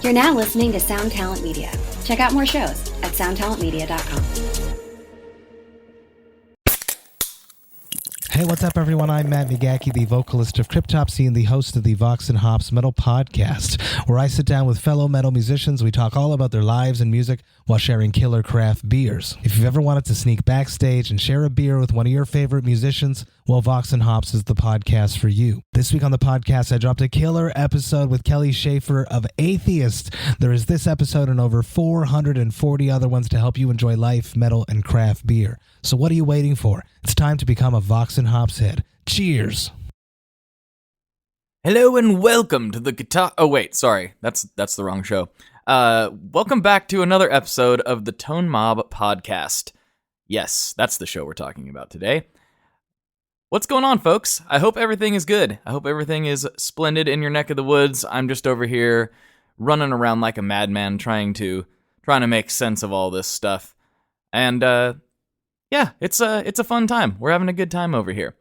You're now listening to Sound Talent Media. Check out more shows at soundtalentmedia.com. Hey, what's up, everyone? I'm Matt Migaki, the vocalist of Cryptopsy and the host of the Vox and Hops Metal Podcast, where I sit down with fellow metal musicians. We talk all about their lives and music while sharing killer craft beers. If you've ever wanted to sneak backstage and share a beer with one of your favorite musicians, well, Vox and Hops is the podcast for you. This week on the podcast, I dropped a killer episode with Kelly Schaefer of Atheist. There is this episode and over 440 other ones to help you enjoy life, metal, and craft beer. So what are you waiting for? It's time to become a Vox and Hops head. Cheers! Hello and welcome to the guitar... Oh wait, sorry, that's the wrong show. Welcome back to another episode of the Tone Mob Podcast. Yes, that's the show we're talking about today. What's going on, folks? I hope everything is good. I hope everything is splendid in your neck of the woods. I'm just over here running around like a madman trying to make sense of all this stuff. And yeah, it's a fun time. We're having a good time over here.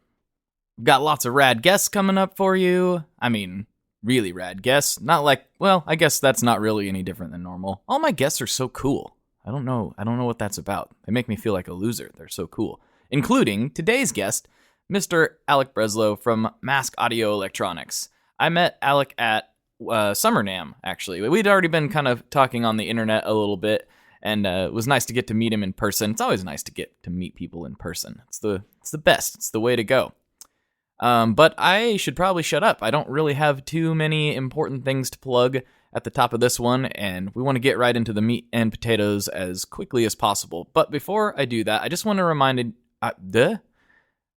We've got lots of rad guests coming up for you. I mean, really rad guests. Not like, well, I guess that's not really any different than normal. All my guests are so cool. I don't know what that's about. They make me feel like a loser. They're so cool. Including today's guest, Mr. Alec Breslow from Mask Audio Electronics. I met Alec at Summer NAMM, actually. We'd already been kind of talking on the internet a little bit, and it was nice to get to meet him in person. It's always nice to get to meet people in person. It's the best. It's the way to go. But I should probably shut up. I don't really have too many important things to plug at the top of this one, and we want to get right into the meat and potatoes as quickly as possible. But before I do that, I just want to remind...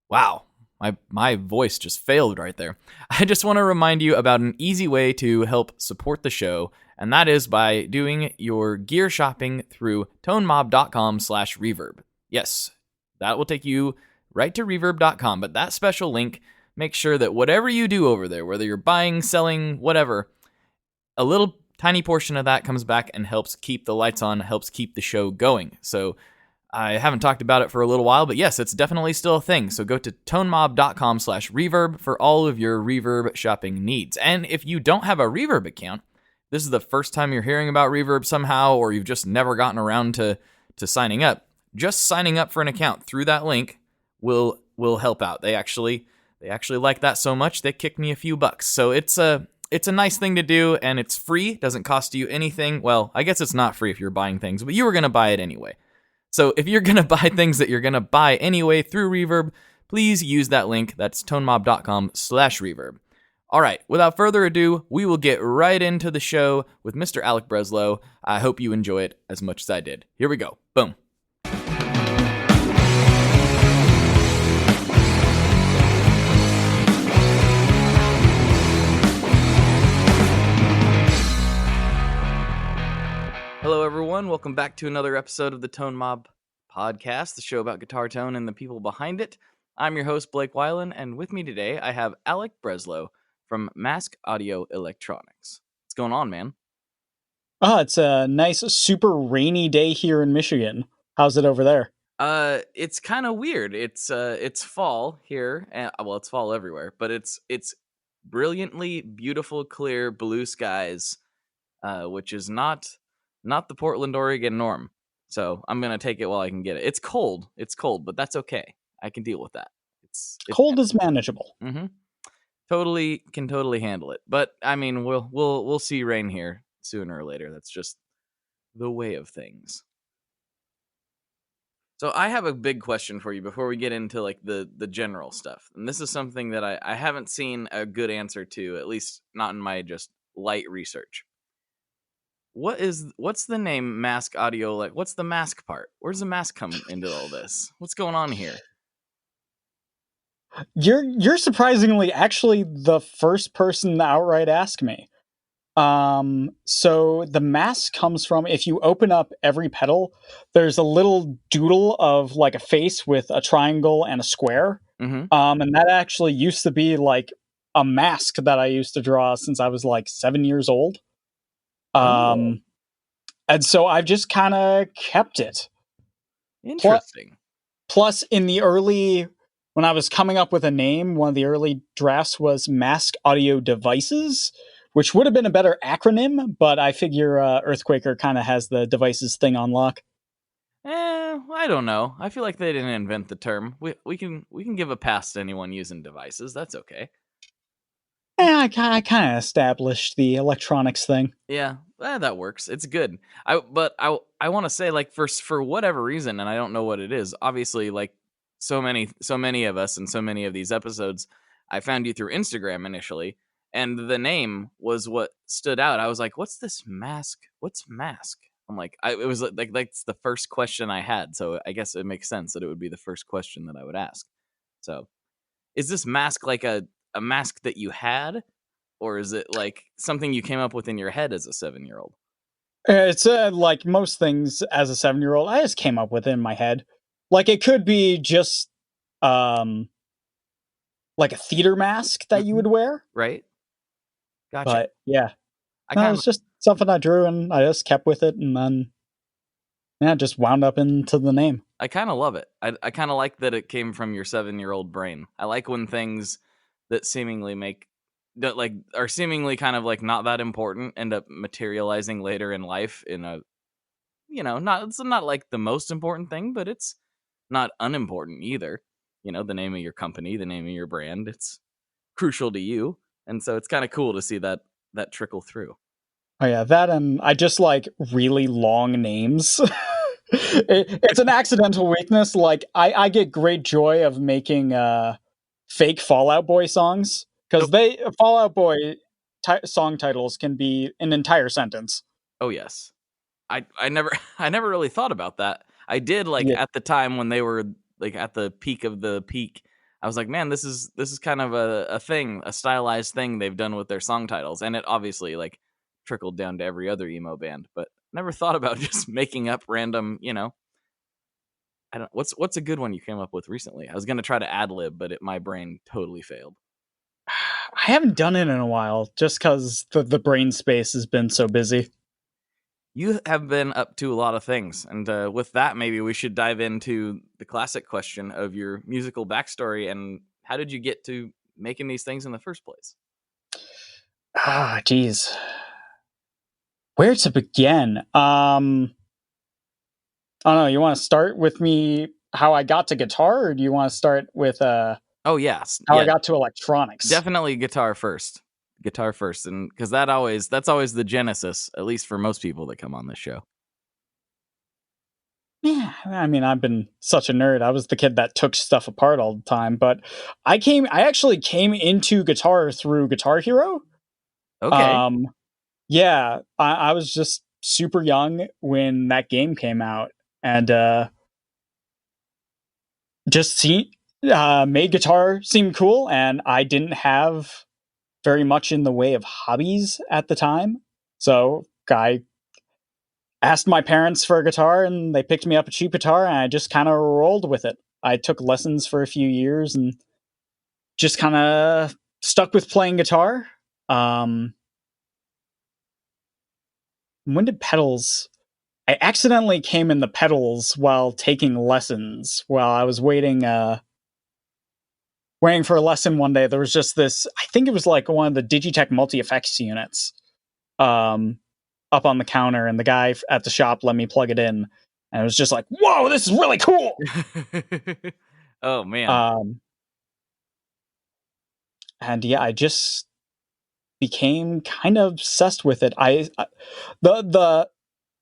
Wow, my voice just failed right there. I just want to remind you about an easy way to help support the show, and that is by doing your gear shopping through tonemob.com/reverb. Yes, that will take you right to reverb.com, but that special link makes sure that whatever you do over there, whether you're buying, selling, whatever, a little tiny portion of that comes back and helps keep the lights on, helps keep the show going. So I haven't talked about it for a little while, but yes, it's definitely still a thing. So go to tonemob.com/reverb for all of your reverb shopping needs. And if you don't have a Reverb account, this is the first time you're hearing about Reverb somehow, or you've just never gotten around to signing up, just signing up for an account through that link will help out. They actually like that so much, they kicked me a few bucks. So it's a nice thing to do, and it's free, doesn't cost you anything. Well, I guess it's not free if you're buying things, but you were going to buy it anyway. So if you're going to buy things that you're going to buy anyway through Reverb, please use that link. That's tonemob.com/reverb. All right, without further ado, we will get right into the show with Mr. Alec Breslow. I hope you enjoy it as much as I did. Here we go. Boom. Hello, everyone. Welcome back to another episode of the Tone Mob Podcast, the show about guitar tone and the people behind it. I'm your host, Blake Weiland, and with me today, I have Alec Breslow from Mask Audio Electronics. What's going on, man? It's a nice, super rainy day here in Michigan. How's it over there? It's kind of weird. It's fall here, and well, it's fall everywhere, but it's brilliantly beautiful, clear blue skies, which is not the Portland, Oregon norm. So I'm going to take it while I can get it. It's cold, but that's okay. I can deal with that. It's cold is manageable. Mm-hmm. Can totally handle it. But I mean, we'll see rain here sooner or later. That's just the way of things. So I have a big question for you before we get into like the general stuff. And this is something that I haven't seen a good answer to, at least not in my just light research. What's the name Mask Audio? Like, what's the mask part? Where's the mask come into all this? What's going on here? You're surprisingly actually the first person to outright ask me. So the mask comes from, if you open up every pedal, there's a little doodle of like a face with a triangle and a square. Mm-hmm. And that actually used to be like a mask that I used to draw since I was like 7 years old. And so I've just kind of kept it. Interesting. Plus, when I was coming up with a name, one of the early drafts was Mask Audio Devices, which would have been a better acronym, but I figure Earthquaker kind of has the devices thing on lock. I don't know. I feel like they didn't invent the term. We can give a pass to anyone using devices. That's okay. I kind of established the electronics thing. Yeah, that works. It's good. I want to say, like, for whatever reason, and I don't know what it is. Obviously, like so many of us and so many of these episodes, I found you through Instagram initially, and the name was what stood out. I was like, "What's this mask? What's mask?" I'm like, it was like that's the first question I had. So I guess it makes sense that it would be the first question that I would ask. So, is this mask like a mask that you had? Or is it like something you came up with in your head as a 7-year-old? It's like most things as a 7-year-old, I just came up with it in my head. Like it could be just um like a theater mask that you would wear. Right? Gotcha. But yeah. I No, kind it's of just something I drew and I just kept with it and then yeah, it just wound up into the name. I kind of love it. I kind of like that it came from your 7-year-old brain. I like when things that seemingly are seemingly kind of like not that important end up materializing later in life in a it's not like the most important thing, but it's not unimportant either. The name of your company, the name of your brand, it's crucial to you. And so it's kind of cool to see that trickle through. Oh yeah, that and I just like really long names. It's an accidental weakness. Like I get great joy of making fake Fallout Boy songs because they Fallout Boy song titles can be an entire sentence. Oh yes, I never I never really thought about that. I did Yeah. at the time when they were like at the peak of the peak. I was like, man, this is kind of a thing, a stylized thing they've done with their song titles, and it obviously like trickled down to every other emo band. But never thought about just making up random, I don't. What's a good one you came up with recently? I was gonna try to ad lib, but my brain totally failed. I haven't done it in a while just because the brain space has been so busy. You have been up to a lot of things, and with that, maybe we should dive into the classic question of your musical backstory and how did you get to making these things in the first place? Geez. Where to begin? I don't know. You want to start with me how I got to guitar, or do you want to start with Oh yes, how I yeah, got to electronics? definitely guitar first, and because that's always the genesis, at least for most people that come on this show. Yeah, I mean, I've been such a nerd. I was the kid that took stuff apart all the time, but I actually came into guitar through Guitar Hero. Okay, Um, yeah, I was just super young when that game came out, and just made guitar seem cool. And I didn't have very much in the way of hobbies at the time, so I asked my parents for a guitar and they picked me up a cheap guitar and I just kind of rolled with it. I took lessons for a few years and just kind of stuck with playing guitar. Um, when did pedals? I accidentally came in the pedals while taking lessons. While I was waiting for a lesson one day, there was just this. I think it was like one of the Digitech multi effects units um, up on the counter, and the guy at the shop let me plug it in, and it was just like, "Whoa, this is really cool!" oh man, Um, and yeah, I just became kind of obsessed with it. The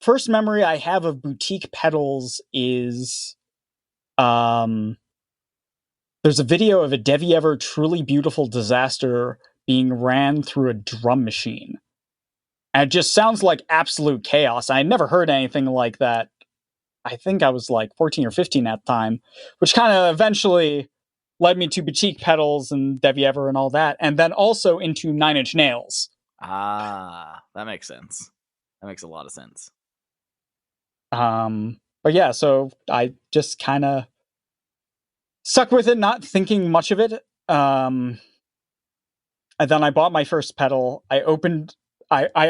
first memory I have of boutique pedals is um there's a video of a Devi Ever Truly Beautiful Disaster being ran through a drum machine. And it just sounds like absolute chaos. I had never heard anything like that. I think I was like 14 or 15 at the time, which kind of eventually led me to boutique pedals and Devi Ever and all that, and then also into Nine Inch Nails. that makes sense. That makes a lot of sense. But yeah, so I just kind of stuck with it, not thinking much of it. And then I bought my first pedal. I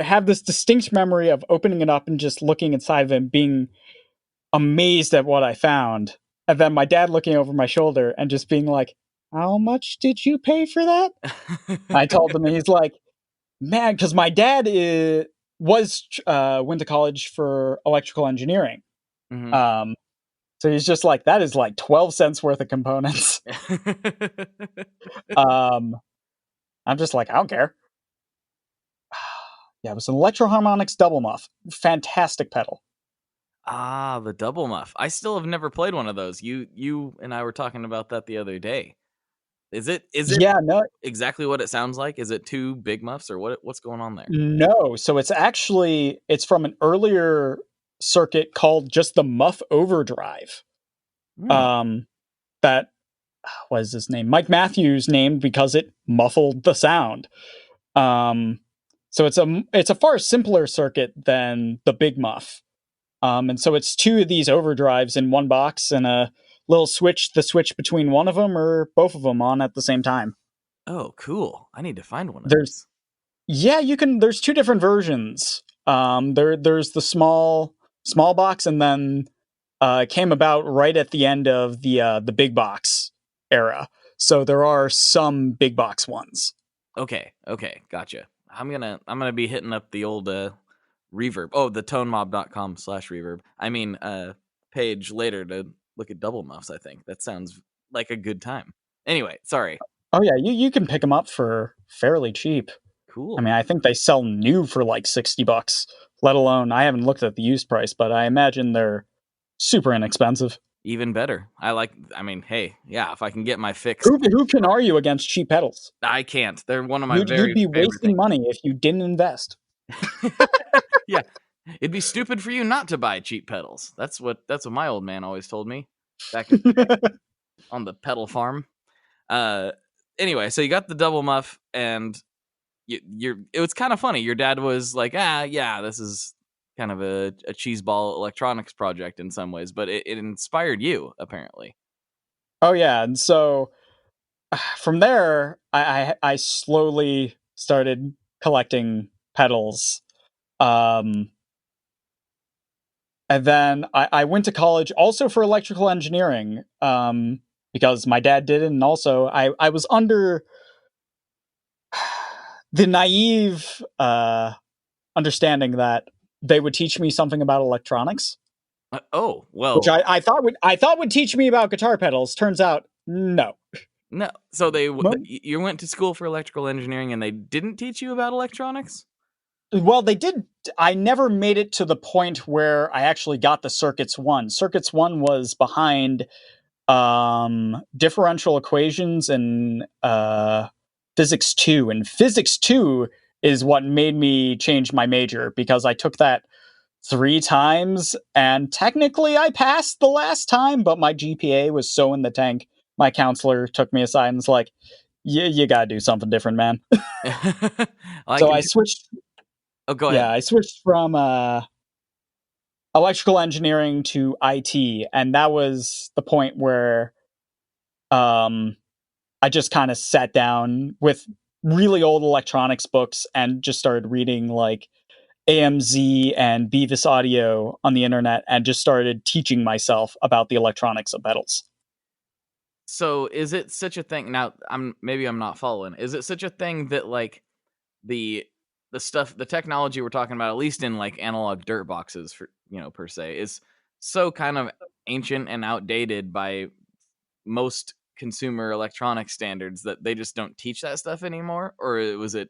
have this distinct memory of opening it up and just looking inside of it and being amazed at what I found. And then my dad looking over my shoulder and just being like, "How much did you pay for that?" I told him, and he's like, Man, because my dad went to college for electrical engineering. Mm-hmm. So he's just like, that is like 12 cents worth of components. I'm just like, I don't care. Yeah, it was an Electro-Harmonix double muff. Fantastic pedal. Ah, the double muff. I still have never played one of those. You and I were talking about that the other day. Is it Yeah, no, exactly what it sounds like? Is it two big muffs or what's going on there? no. So it's from an earlier circuit called just the Muff Overdrive. Hmm. Um, that what is his name? Mike Matthews named because it muffled the sound. Um, so it's a far simpler circuit than the Big Muff. And so it's two of these overdrives in one box and a little switch, the switch between one of them or both of them on at the same time. Oh, cool. I need to find one of There's these. Yeah, you can. There's two different versions. There's the small box, and then it came about right at the end of the big box era. So there are some big box ones. Okay, gotcha. I'm gonna be hitting up the old reverb. Oh, the tonemob.com/reverb. I mean page later to look at double muffs, I think. That sounds like a good time. Anyway, sorry. Oh yeah, you can pick them up for fairly cheap. I Cool. mean, I think they sell new for like $60. Let alone, I haven't looked at the used price, but I imagine they're super inexpensive. Even better. I mean, hey, yeah, if I can get my fix. Who can argue against cheap pedals? I can't. They're one of my You'd very be favorite wasting things. money if you didn't invest. Yeah. It'd be stupid for you not to buy cheap pedals. That's what my old man always told me back in the day on the pedal farm. Uh anyway, so you got the double muff and it was kind of funny. Your dad was like, yeah, this is kind of a cheeseball electronics project in some ways, but it inspired you apparently. Oh yeah, and so from there, I slowly started collecting pedals, um, and then I went to college also for electrical engineering, because my dad did it, and also I was under the naive understanding that they would teach me something about electronics, Oh, which well, I thought would teach me about guitar pedals. Turns out, no. no. So Mo- you went to school for electrical engineering and they didn't teach you about electronics? Well, they did. I never made it to the point where I actually got the Circuits 1. Circuits 1 was behind differential equations and Physics 2. And Physics 2 is what made me change my major because I took that 3 times and technically I passed the last time, but my GPA was so in the tank. My counselor took me aside and was like, you gotta do something different, man. I So can. I switched. Oh, go Yeah, ahead. I switched from electrical engineering to IT, and that was the point where um, I just kind of sat down with really old electronics books and just started reading like AMZ and Beavis Audio on the internet and just started teaching myself about the electronics of pedals. So, is it such a thing now? I'm not following. Is it such a thing that like the the technology we're talking about, at least in like analog dirt boxes, for per se, is so kind of ancient and outdated by most consumer electronic standards that they just don't teach that stuff anymore? Or is it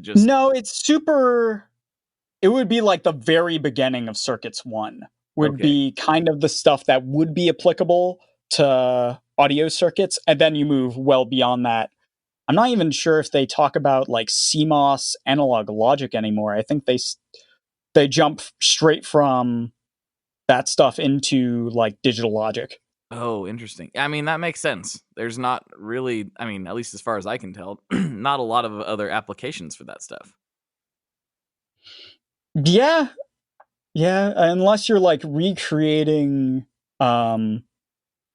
just No, it's super. It would be like the very beginning of Circuits 1, would okay? be kind of the stuff that would be applicable to audio circuits, and then you move well beyond that. I'm not even sure if they talk about like CMOS analog logic anymore. I think they jump straight from that stuff into like digital logic. Oh, interesting. I mean, that makes sense. There's not really, I mean, at least as far as I can tell, not a lot of other applications for that stuff. Yeah, yeah, unless you're like recreating um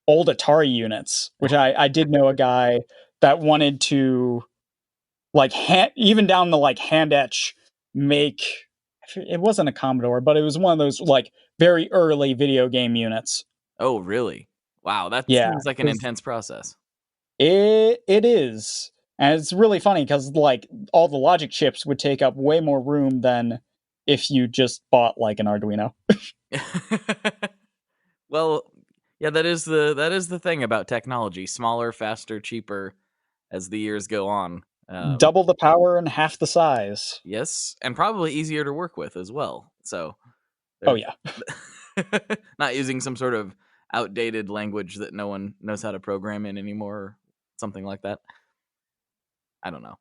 old Atari units, which I did know a guy that wanted to like even down the like hand etch make. It wasn't a Commodore, but it was one of those like very early video game units. Oh, really? Wow, that Yeah, seems like an intense process. it is. And it's really funny because like all the logic chips would take up way more room than if you just bought like an Arduino. Well, yeah, that is the thing about technology: smaller, faster, cheaper as the years go on. Double the power and half the size. Yes, and probably easier to work with as well. So, Oh there's yeah. not using some sort of outdated language that no one knows how to program in anymore, or something like that. I don't know.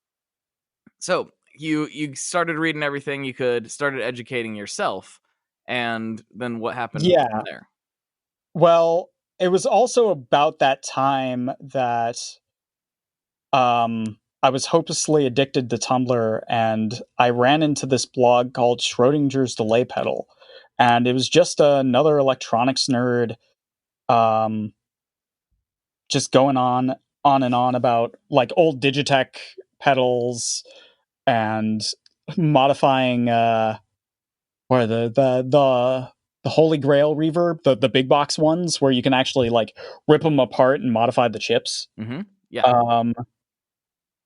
So you started reading everything you could, started educating yourself, and then what happened Yeah. from there? Well, it was also about that time that I was hopelessly addicted to Tumblr, and I ran into this blog called Schrodinger's Delay Pedal, and it was just another electronics nerd, um, just going on and on about like old Digitech pedals and modifying or the Holy Grail reverb, the big box ones where you can actually like rip them apart and modify the chips. Mm-hmm. Yeah. Um,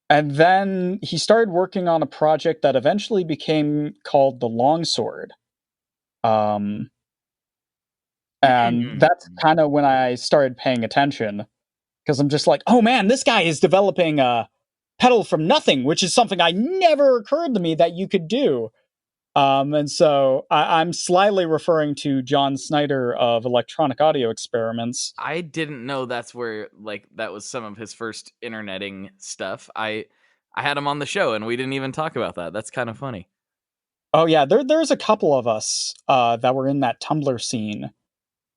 and then he started working on a project that eventually became called the Longsword. Um, and Mm. that's kind of when I started paying attention because I'm just like, oh man, this guy is developing a pedal from nothing, which is something I never occurred to me that you could do. And so I'm slyly referring to John Snyder of Electronic Audio Experiments. I didn't know that's where like that was some of his first interneting stuff. I had him on the show and we didn't even talk about that. That's kind of funny. Oh yeah, there's a couple of us that were in that Tumblr scene.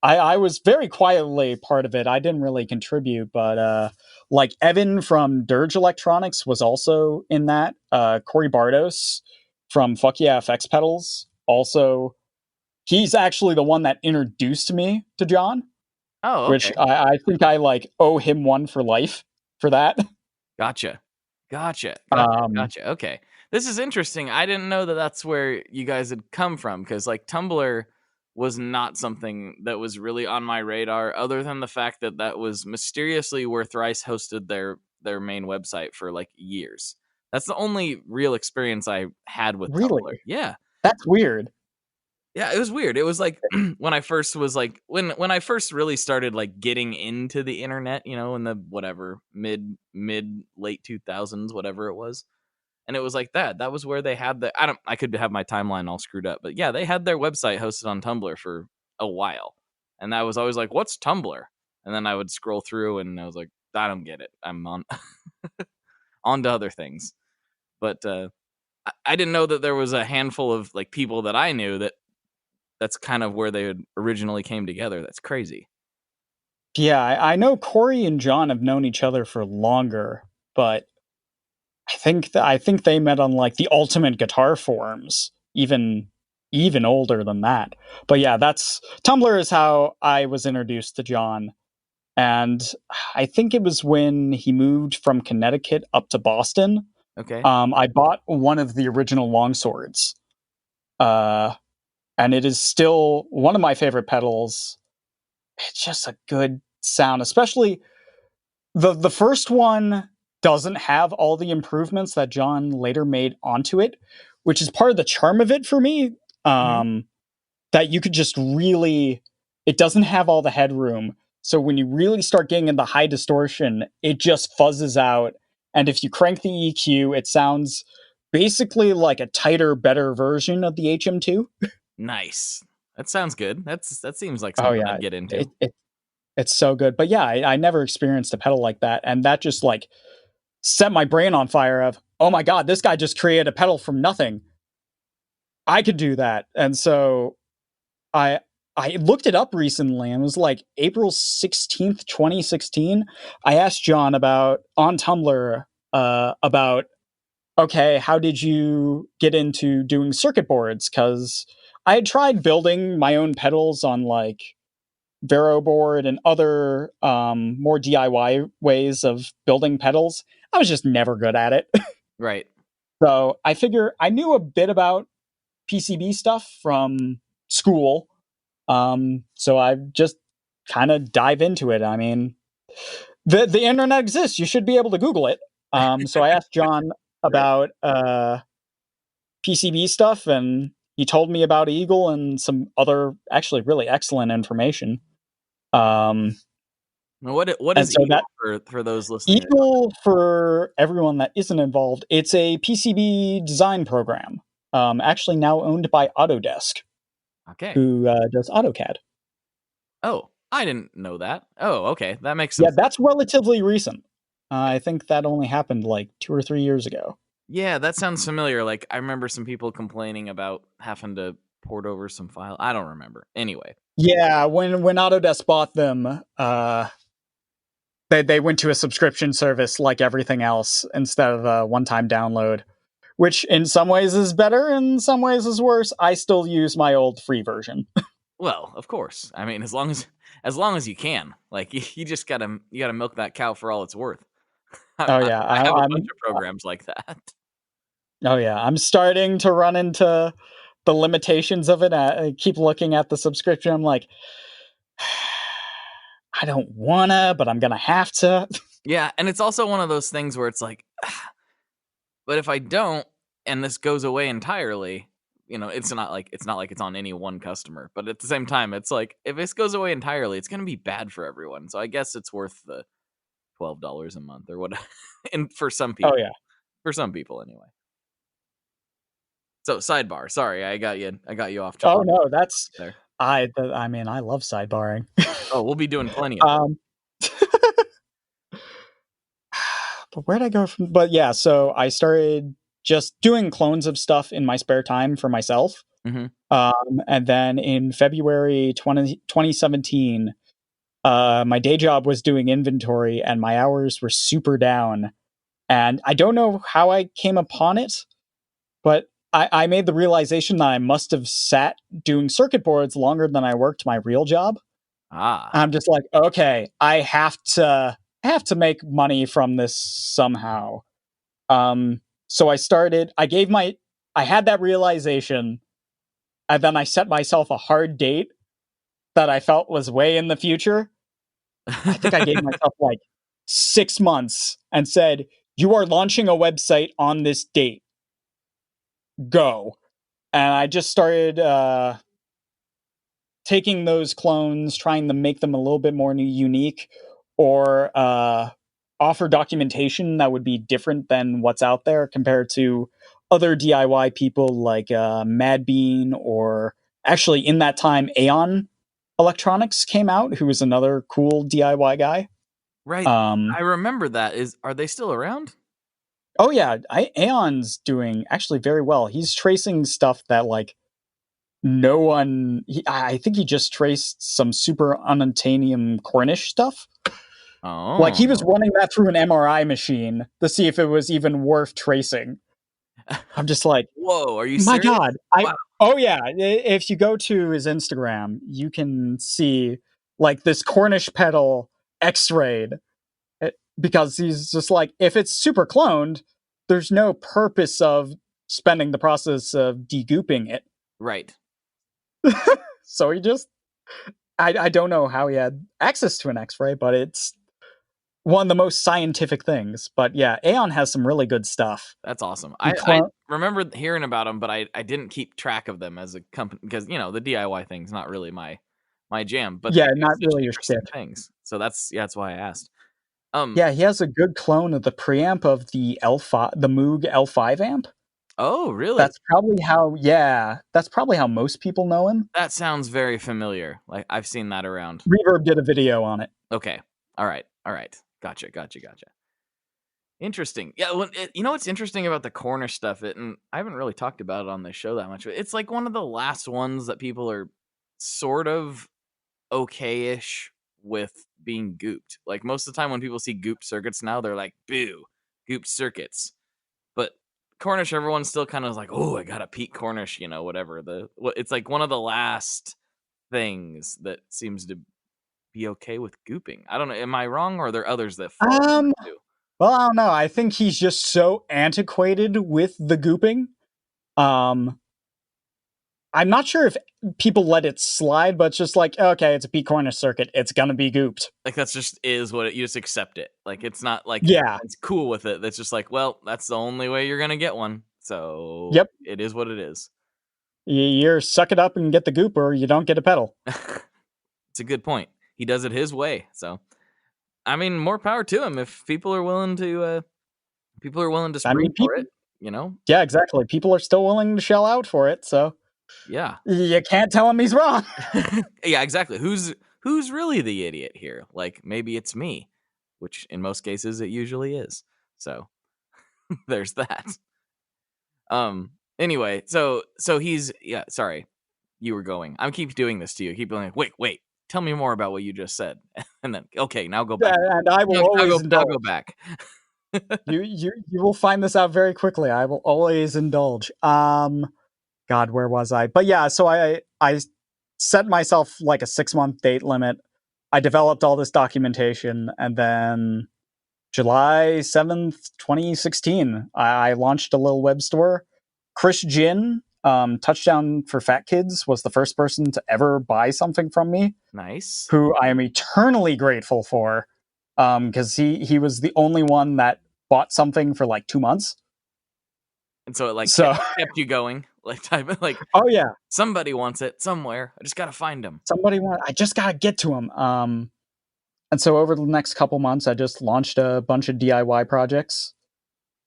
I was very quietly part of it. I didn't really contribute, but like Evan from Dirge Electronics was also in that. Corey Bardos from Fuck Yeah FX Pedals also. He's actually the one that introduced me to John, Oh, which okay. I think I like owe him one for life for that. Gotcha. Gotcha. Gotcha. Um, Gotcha. Okay. This is interesting. I didn't know that that's where you guys had come from because like Tumblr was not something that was really on my radar other than the fact that that was mysteriously where Thrice hosted their main website for like years. That's the only real experience I had with really, Tumblr. Yeah. that's weird. Yeah, it was weird. It was like when I first was like when I first really started like getting into the internet, you know, in the whatever mid late 2000s, whatever it was. And it was like that. That was where they had I could have my timeline all screwed up, but yeah, they had their website hosted on Tumblr for a while. And I was always like, "What's Tumblr?" And then I would scroll through and I was like, "I don't get it. I'm on to other things." But I didn't know that there was a handful of like people that I knew that's kind of where they had originally came together. That's crazy. Yeah, I know Corey and John have known each other for longer, but I think they met on like the Ultimate Guitar forums, even older than that. But yeah, that's Tumblr is how I was introduced to John. And I think it was when he moved from Connecticut up to Boston. Okay. I bought one of the original longswords. Uh, and it is still one of my favorite pedals. It's just a good sound, especially the first one doesn't have all the improvements that John later made onto it, which is part of the charm of it for me. Mhm. That you could just really, it doesn't have all the headroom. So when you really start getting in the high distortion, it just fuzzes out. And if you crank the EQ, it sounds basically like a tighter, better version of the HM2. Nice. That sounds good. That seems like Oh something yeah, I'd get into. it's so good. But yeah, I never experienced a pedal like that, and that just like set my brain on fire. Of oh my god, this guy just created a pedal from nothing. I could do that, and so I I looked it up recently, and it was like April 16th, 2016. I asked John about on Tumblr about okay, how did you get into doing circuit boards? Because I had tried building my own pedals on like Vero board and other more DIY ways of building pedals. I was just never good at it. Right. So I figure I knew a bit about PCB stuff from school. So I just kind of dive into it. I mean, the internet exists. You should be able to Google it. So I asked John about PCB stuff, and he told me about Eagle and some other actually really excellent information. What And is so Eagle that for those listening? Eagle, for everyone that isn't involved, it's a PCB design program, actually now owned by Autodesk, Okay. who does AutoCAD. Oh, I didn't know that. Oh, okay, that makes Yeah, sense. that's relatively recent. I think that only happened like 2 or 3 years ago. Yeah, that sounds familiar. Like I remember some people complaining about having to port over some file. I don't remember. Anyway. Yeah, when Autodesk bought them, they went to a subscription service like everything else instead of a one-time download, which in some ways is better, in some ways is worse. I still use my old free version. Well, of course. I mean, as long as you can. Like you just gotta milk that cow for all it's worth. Oh yeah, I have a bunch of programs like that. oh yeah, I'm starting to run into the limitations of it. I keep looking at the subscription. I'm like, I don't wanna, but I'm gonna have to. Yeah, and it's also one of those things where it's like, but if I don't, and this goes away entirely, it's not like it's on any one customer. But at the same time, it's like if this goes away entirely, it's gonna be bad for everyone. So I guess it's worth the $12 a month or whatever. And for some people, Oh yeah. for some people anyway. So sidebar. Sorry, I got you off Oh track no, that's there. I mean I love sidebarring. Oh, we'll be doing plenty of it. But where'd I go from? But yeah, so I started just doing clones of stuff in my spare time for myself. Mhm. And then in February 2017, my day job was doing inventory and my hours were super down. And I don't know how I came upon it, but I made the realization that I must have sat doing circuit boards longer than I worked my real job. Ah. I'm just like, okay, I have to make money from this somehow. So I had that realization, and then I set myself a hard date that I felt was way in the future. I think I gave myself like 6 months and said, "You are launching a website on this date. Go." And I just started taking those clones, trying to make them a little bit more unique, or offer documentation that would be different than what's out there compared to other DIY people like Madbean, or actually in that time Aeon Electronics came out, who was another cool DIY guy. Right. I remember that. Are they still around? Oh yeah, Aeon's doing actually very well. He's tracing stuff that like no one. I think he just traced some super unobtainium Cornish stuff. Like he was Oh. running that through an MRI machine to see if it was even worth tracing. I'm just like, Whoa, are you my serious? God. Wow. Oh yeah, if you go to his Instagram, you can see like this Cornish pedal x-rayed, because he's just like, if it's super cloned, there's no purpose of spending the process of degooping it. Right. So he just, I don't know how he had access to an x-ray, but it's one of the most scientific things. But yeah, Aeon has some really good stuff. That's awesome. He I remember hearing about them, but I didn't keep track of them as a company because the DIY thing's not really my jam. But Yeah, they do not such really your interesting shtick. things. So that's why I asked. Yeah, he has a good clone of the preamp of the L5, the Moog L5 amp. Oh, really? That's probably how most people know him. That sounds very familiar. Like I've seen that around. Reverb did a video on it. Okay. All right. Gotcha. Interesting. Yeah. Well, what's interesting about the Cornish stuff? And I haven't really talked about it on the show that much. But it's like one of the last ones that people are sort of okay-ish with being gooped. Like most of the time when people see gooped circuits now, they're like, boo, gooped circuits. But Cornish, everyone's still kind of like, oh, I got a Pete Cornish, whatever. It's like one of the last things that seems to be okay with gooping. I don't know. Am I wrong, or are there others that fall too? Well, I don't know. I think he's just so antiquated with the gooping. I'm not sure if people let it slide, but it's just like, okay, it's a P corner circuit. It's going to be gooped. Like, that's just is what you just accept it. Like, it's not like Yeah. it's cool with it. That's just like, well, that's the only way you're going to get one. So Yep. it is what it is. You're suck it up and get the goop, or you don't get a pedal. It's a good point. He does it his way. So, I mean, more power to him if people are willing to spring for it, you know? Yeah, exactly. People are still willing to shell out for it, so Yeah. you can't tell him he's wrong. Yeah, exactly. Who's really the idiot here? Like, maybe it's me, which in most cases it usually is. So there's that. Anyway, so he's sorry. You were going. I keep doing this to you. I keep going, wait, tell me more about what you just said. And then okay, now go back. And I will always indulge. I'll go back. You will find this out very quickly. I will always indulge. God, where was I? But yeah, so I set myself like a 6-month date limit. I developed all this documentation, and then July 7th, 2016, I launched a little web store. Chris Jin, Touchdown for Fat Kids, was the first person to ever buy something from me. Nice. Who I am eternally grateful for, because he was the only one that bought something for like 2 months. And so it kept you going, like oh yeah, somebody wants it somewhere. I just gotta find them. I just gotta get to them. And so over the next couple months, I just launched a bunch of DIY projects.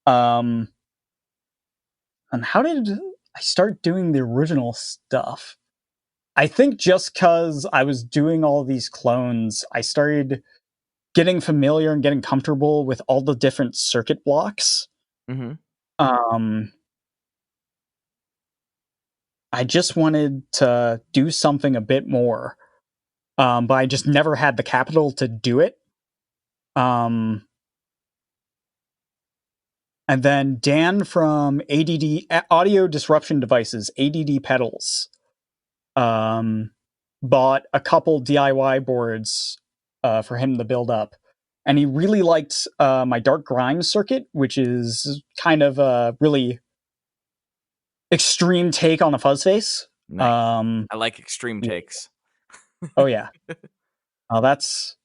And how did I start doing the original stuff? I think just because I was doing all these clones, I started getting familiar and getting comfortable with all the different circuit blocks. Mm-hmm. I just wanted to do something a bit more, but I just never had the capital to do it. And then Dan from ADD Audio Disruption Devices, ADD Pedals, bought a couple DIY boards for him to build up. And he really liked my Dark Grime circuit, which is kind of a really extreme take on a fuzz face. Nice. I like extreme takes. Oh, yeah. That's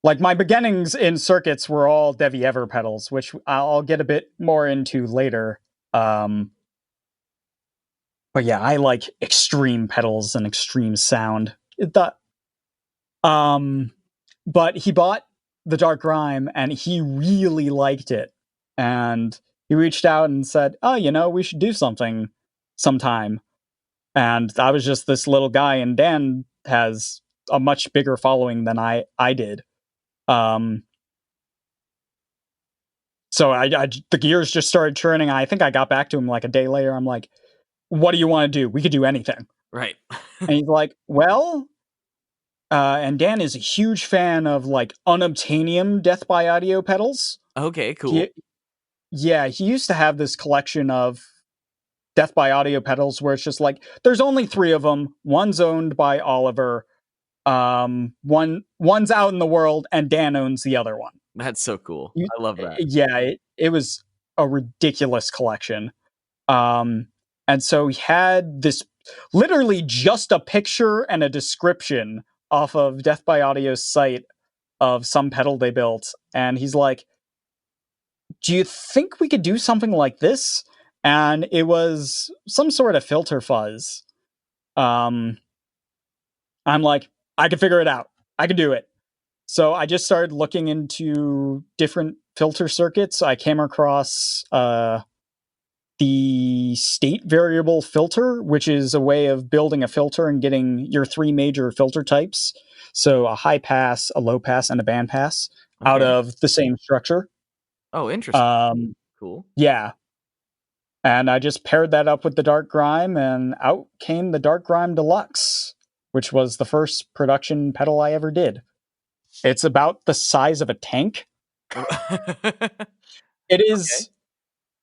like my beginnings in circuits were all Devi Ever pedals, which I'll get a bit more into later. But yeah, I like extreme pedals and extreme sound. But he bought the Dark Grime and he really liked it. And he reached out and said, oh, we should do something sometime. And I was just this little guy, and Dan has a much bigger following than I did. So the gears just started churning. I think I got back to him like a day later. I'm like, what do you want to do? We could do anything. Right. And he's like, well, and Dan is a huge fan of like unobtainium Death by Audio pedals. Okay, cool. He used to have this collection of Death by Audio pedals where it's just like, there's only 3 of them. One's owned by Oliver. One's out in the world, and Dan owns the other one. That's so cool. I love that. Yeah, it was a ridiculous collection. And so he had this literally just a picture and a description off of Death by Audio's site of some pedal they built. And he's like, do you think we could do something like this? And it was some sort of filter fuzz. I'm like, I can figure it out. I can do it. So I just started looking into different filter circuits. I came across the state variable filter, which is a way of building a filter and getting your 3 major filter types. So a high pass, a low pass, and a band pass out of the same structure. Oh, interesting. Cool. Yeah. And I just paired that up with the Dark Grime, and out came the Dark Grime Deluxe, which was the first production pedal I ever did. It's about the size of a tank. It is,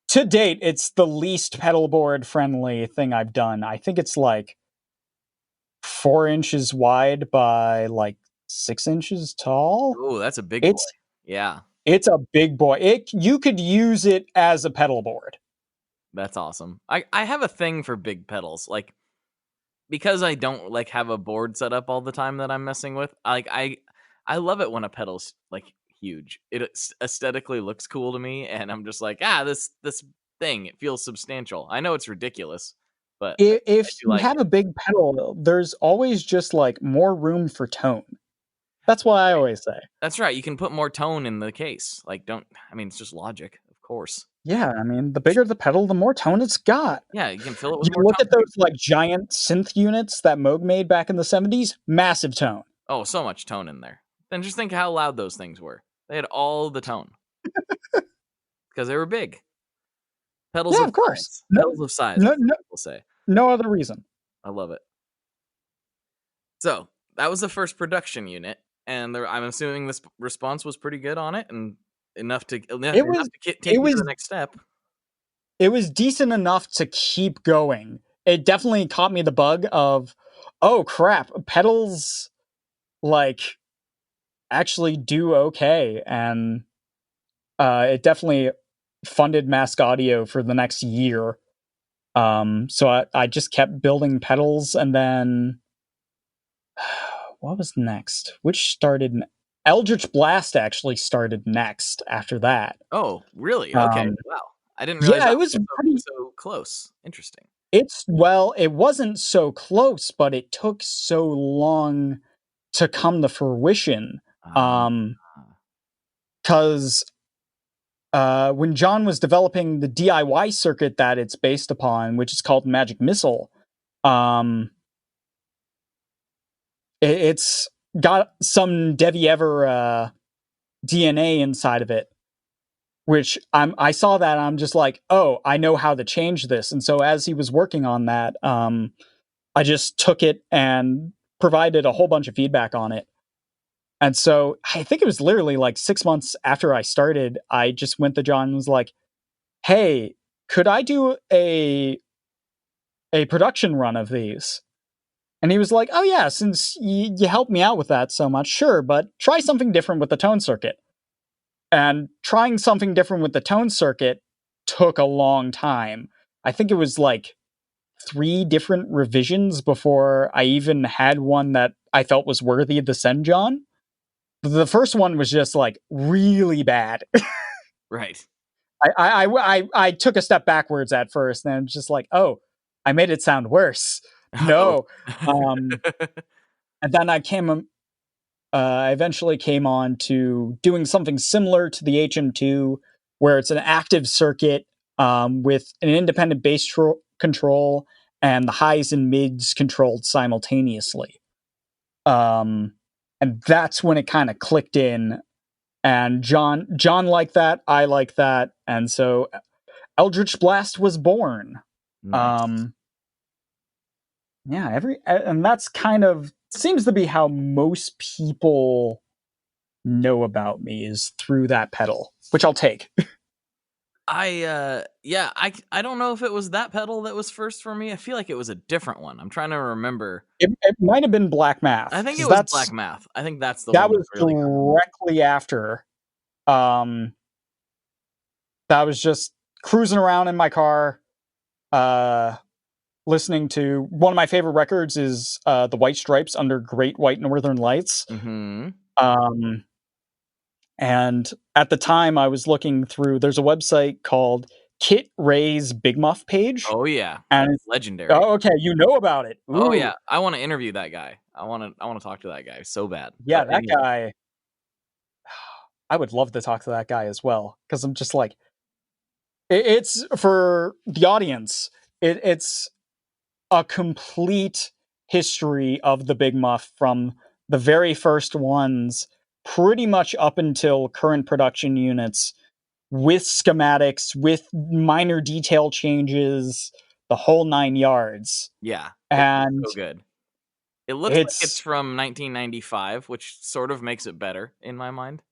to date, it's the least pedal board friendly thing I've done. I think it's like 4 inches wide by like 6 inches tall. Oh, that's a big boy. Yeah. It's a big boy. You could use it as a pedal board. That's awesome. I have a thing for big pedals. Like, because I don't like have a board set up all the time that I'm messing with. I love it when a pedal's like huge. It aesthetically looks cool to me, and I'm just like, this thing, it feels substantial. I know it's ridiculous, but I If do you like have it. a big pedal, there's always just like more room for tone. That's what I always say. That's right. You can put more tone in the case. Like, it's just logic, of course. Yeah, I mean, the bigger the pedal, the more tone it's got. Yeah, you can fill it with You more look tone. at those like giant synth units that Moog made back in the 70s, massive tone. Oh, so much tone in there. Then just think how loud those things were. They had all the tone because they were big. Pedals Yeah, of of course. size. Pedals of size, No, that's no, what people say. no other reason. I love it. So that was the first production unit, and I'm assuming this response was pretty good on it, and enough to take It you was to it the was next step. it was decent enough to keep going. It definitely caught me the bug of, oh crap, pedals like actually do okay, and it definitely funded Mask Audio for the next year. So I just kept building pedals, and then what was next? Which started? Eldritch Blast actually started next after that. Oh, really? Okay. Um, Wow. I didn't realize yeah, that it was was pretty. so close. Interesting. It wasn't so close, but it took so long to come to fruition. Uh, Because when John was developing the DIY circuit that it's based upon, which is called Magic Missile, um, it's got some Devi Ever DNA inside of it, which I saw that and I'm just like, oh, I know how to change this. And so as he was working on that, I just took it and provided a whole bunch of feedback on it. And so I think it was literally like 6 months after I started, I just went to John and was like, hey, could I do a production run of these? And he was like, oh yeah, since you helped me out with that so much, sure, but try something different with the tone circuit. And trying something different with the tone circuit took a long time. I think it was like 3 different revisions before I even had one that I felt was worthy to send John. The first one was just like really bad. right. I took a step backwards at first, and just like, oh, I made it sound worse. Oh. No, and then I eventually came on to doing something similar to the HM2, where it's an active circuit with an independent bass control and the highs and mids controlled simultaneously. And that's when it kind of clicked in. And John liked that, I like that, and so Eldritch Blast was born. Nice. Yeah, and that's kind of seems to be how most people know about me is through that pedal, which I'll take. I don't know if it was that pedal that was first for me. I feel like it was a different one. I'm trying to remember. It might have been Black Math. I think it was Black Math. I think that's the that one was that really directly after. That was just cruising around in my car, listening to one of my favorite records is the White Stripes Under Great White Northern Lights. Mm-hmm. And at the time I was looking through, there's a website called Kit Ray's Big Muff page. Oh yeah, and it's legendary. Oh, okay, you know about it. Ooh. Oh yeah, I want to interview that guy. I want to talk to that guy so bad. Yeah, that guy. I would love to talk to that guy as well, because I'm just like, it's for the audience. It's a complete history of the Big Muff from the very first ones, pretty much up until current production units, with schematics, with minor detail changes, the whole 9 yards. Yeah, and so good. It looks like it's from 1995, which sort of makes it better in my mind.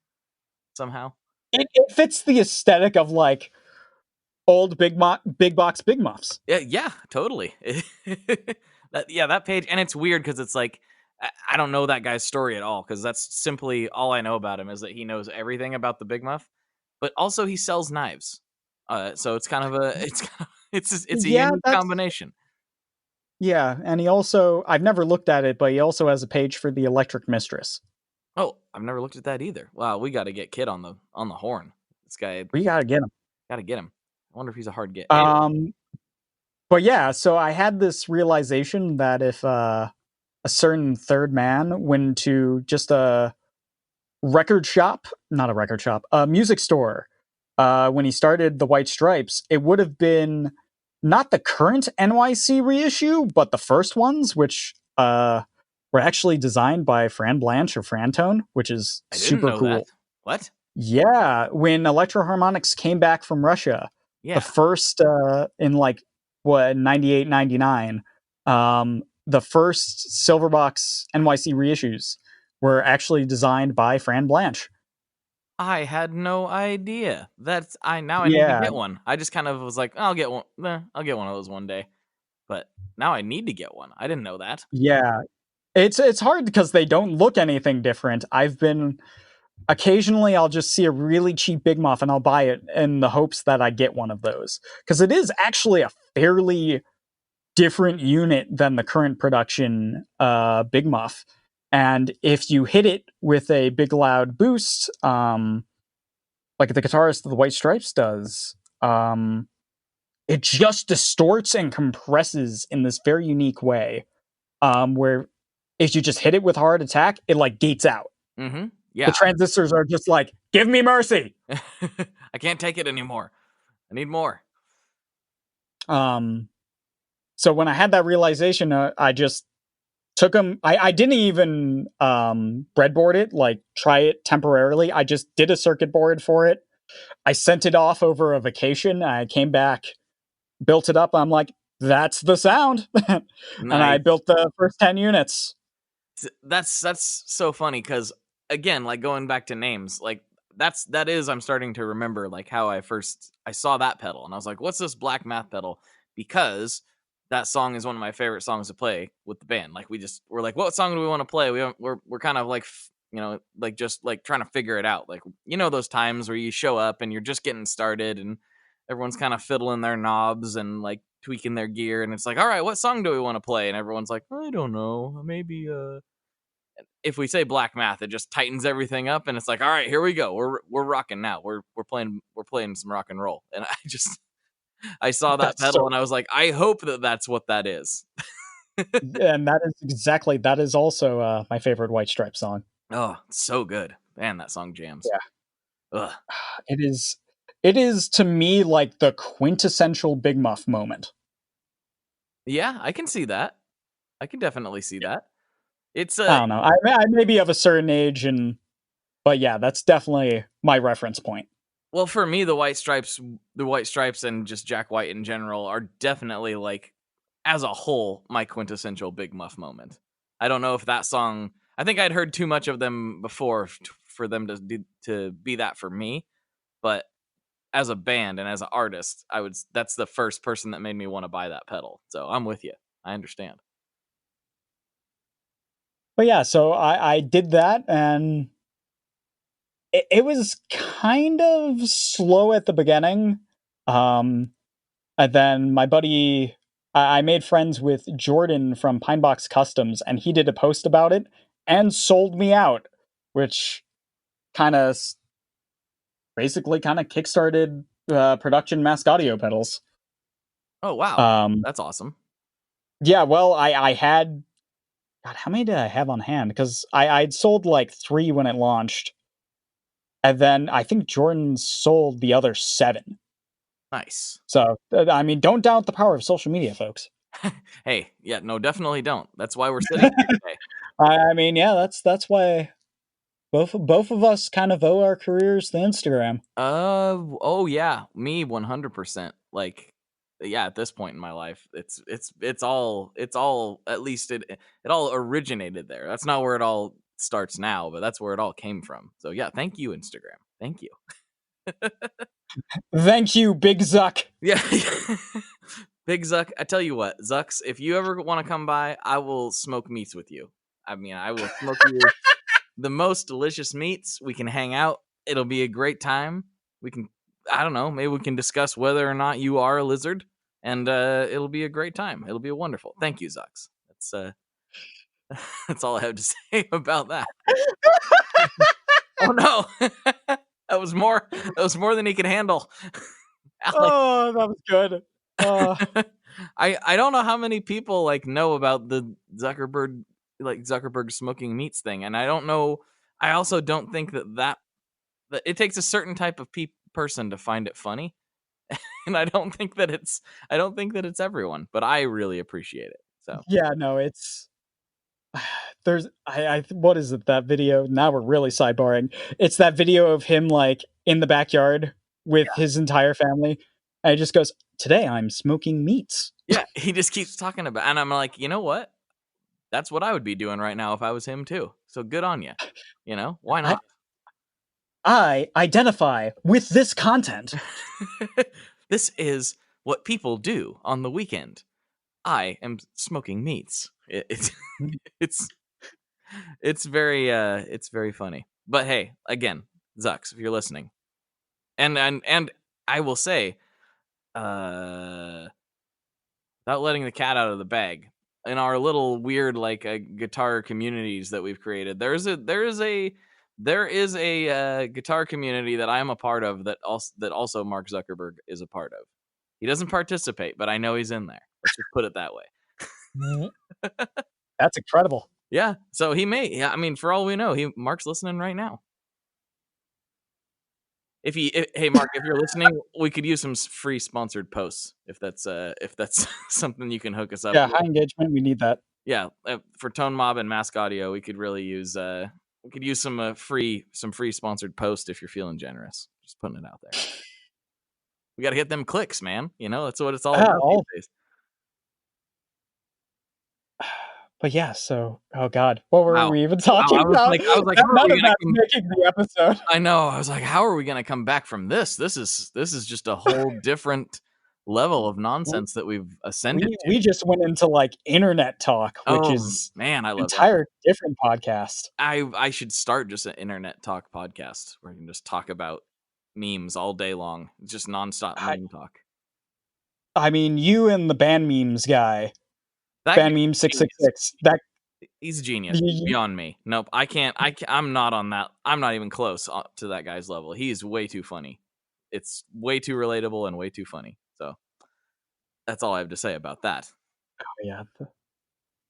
Somehow, it fits the aesthetic of like old big box Big Muffs. Yeah, totally. That page, and it's weird because it's like I don't know that guy's story at all, because that's simply all I know about him is that he knows everything about the Big Muff, but also he sells knives. So it's kind of a it's a unique combination. Yeah, and he also, I've never looked at it, but he also has a page for the Electric Mistress. Oh, I've never looked at that either. Wow, we got to get Kid on the horn. This guy, We gotta get him. got to get him. I wonder if he's a hard get. Anyway. But yeah, so I had this realization that if a certain third man went to just a record shop, not a record shop, a music store, when he started the White Stripes, it would have been not the current NYC reissue, but the first ones, which were actually designed by Fran Blanche or Frantone, which is I didn't super know cool. that. What? Yeah, when Electro-Harmonix came back from Russia, Yeah. the first in like what 98, 99, the first Silverbox NYC reissues were actually designed by Fran Blanche. I had no idea. I need to Yeah, get one. I just kind of was like, I'll get one. I'll get one of those one day. But now I need to get one. I didn't know that. yeah. It's hard because they don't look anything different. I've been occasionally I'll just see a really cheap Big Muff and I'll buy it in the hopes that I get one of those, because it is actually a fairly different unit than the current production Big Muff. And if you hit it with a big loud boost, like the guitarist of the White Stripes does, it just distorts and compresses in this very unique way. Where if you just hit it with hard attack, it like gates out. Mm-hmm. Yeah. The transistors are just like, give me mercy. I can't take it anymore. I need more. So when I had that realization, I just took them. I didn't even breadboard it, like try it temporarily. I just did a circuit board for it. I sent it off over a vacation. I came back, built it up. I'm like, that's the sound. And I built the first 10 units. That's so funny because, again, like going back to names, like that is I'm starting to remember like how I saw that pedal and I was like, what's this Black Math pedal? Because that song is one of my favorite songs to play with the band. Like we're like, what song do we want to play? We're kind of like, like just like trying to figure it out. Like, those times where you show up and you're just getting started and everyone's kind of fiddling their knobs and like tweaking their gear. And it's like, all right, what song do we want to play? And everyone's like, I don't know, maybe, if we say Black Math, it just tightens everything up, and it's like, all right, here we go. We're rocking now. We're playing some rock and roll. And I saw that pedal, and I was like, I hope that's what that is. And that is also my favorite White Stripe song. Oh, so good, man! That song jams. Yeah, ugh. It is to me like the quintessential Big Muff moment. Yeah, I can see that. I can definitely see that. It's I don't know. I may be of a certain age, but yeah, that's definitely my reference point. Well, for me, the White Stripes, and just Jack White in general are definitely like, as a whole, my quintessential Big Muff moment. I don't know if that song. I think I'd heard too much of them before for them to be that for me, but as a band and as an artist, that's the first person that made me want to buy that pedal. So I'm with you. I understand. But yeah, so I did that, and it was kind of slow at the beginning. And then my buddy, I made friends with Jordan from Pinebox Customs, and he did a post about it and sold me out, which basically kickstarted production Mask Audio pedals. Oh, wow. That's awesome. Yeah, well, I had... God, how many did I have on hand? Because I'd sold like 3 when it launched. And then I think Jordan sold the other 7. Nice. So, I mean, don't doubt the power of social media, folks. Hey, yeah, no, definitely don't. That's why we're sitting here today. I mean, yeah, that's why both of us kind of owe our careers to Instagram. Oh yeah, me 100%. Like, yeah, at this point in my life, it's all at least it all originated there. That's not where it all starts now, but that's where it all came from. So yeah, thank you, Instagram. Thank you. Thank you, Big Zuck. Yeah. Big Zuck. I tell you what, Zucks, if you ever want to come by, I will smoke meats with you. I mean, I will smoke you the most delicious meats. We can hang out. It'll be a great time. We can, I don't know, maybe we can discuss whether or not you are a lizard. and it'll be a great time. It'll be wonderful. Thank you, Zux. That's all I have to say about that. Oh no, that was more than he could handle. Alec. Oh, that was good. I don't know how many people like know about the Zuckerberg smoking meats thing, and I don't know. I also don't think that it takes a certain type of person to find it funny, and I don't think that it's everyone, but I really appreciate it. So yeah, no, it's there's I what is it, that video? Now we're really sidebarring. It's that video of him like in the backyard with his entire family, and it just goes, "Today I'm smoking meats." Yeah, he just keeps talking about, and I'm like, you know what? That's what I would be doing right now if I was him too. So good on you. You know, why not? I identify with this content. This is what people do on the weekend. I am smoking meats. It's very funny. But hey, again, Zux, if you're listening, and I will say, without letting the cat out of the bag, in our little weird like guitar communities that we've created, there is a guitar community that I'm a part of that also Mark Zuckerberg is a part of. He doesn't participate, but I know he's in there. Let's just put it that way. That's incredible. Yeah, so he may. Yeah, I mean, for all we know, Mark's listening right now. Hey Mark, if you're listening, we could use some free sponsored posts if that's something you can hook us up. Yeah, with. high engagement. We need that. Yeah, for Tone Mob and Mask Audio, we could really use some free sponsored post if you're feeling generous. Just putting it out there. We got to get them clicks, man. You know, that's what it's all about these days. But yeah, so oh god, what were we even talking I was about? like, None of that's making the episode. I know. I was like, how are we gonna come back from this? This is just a whole different level of nonsense that we've ascended to. We just went into like internet talk, which is man, I love entire different podcast. I should start just an internet talk podcast where we can just talk about memes all day long, just nonstop meme talk. I mean, you and the band memes guy. Band meme 666. He's a genius. Beyond me. Nope. I can't. I'm not on that. I'm not even close to that guy's level. He's way too funny. It's way too relatable and way too funny. So that's all I have to say about that. Oh yeah.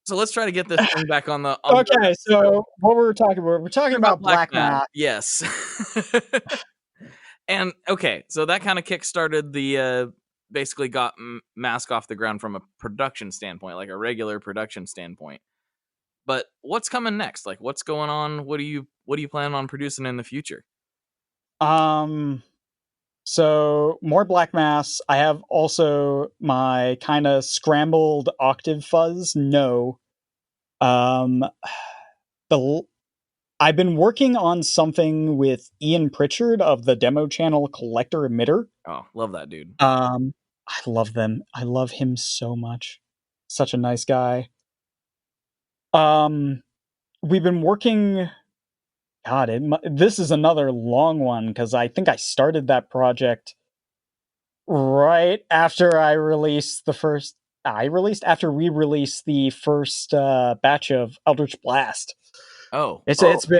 So let's try to get this thing back on the. Okay, so what were we talking about? We're talking about Black Mask. Yes. And okay, so that kind of kickstarted the. Basically got Mask off the ground from a production standpoint, like a regular production standpoint. But what's coming next? Like, what's going on? What do you plan on producing in the future? So more Black Mass. I have also my kind of scrambled octave fuzz. No. I've been working on something with Ian Pritchard of the demo channel Collector Emitter. Oh, love that dude. I love them. I love him so much. Such a nice guy. We've been working. God, this is another long one because I think I started that project right after after we released the first batch of Eldritch Blast. Oh, it's okay.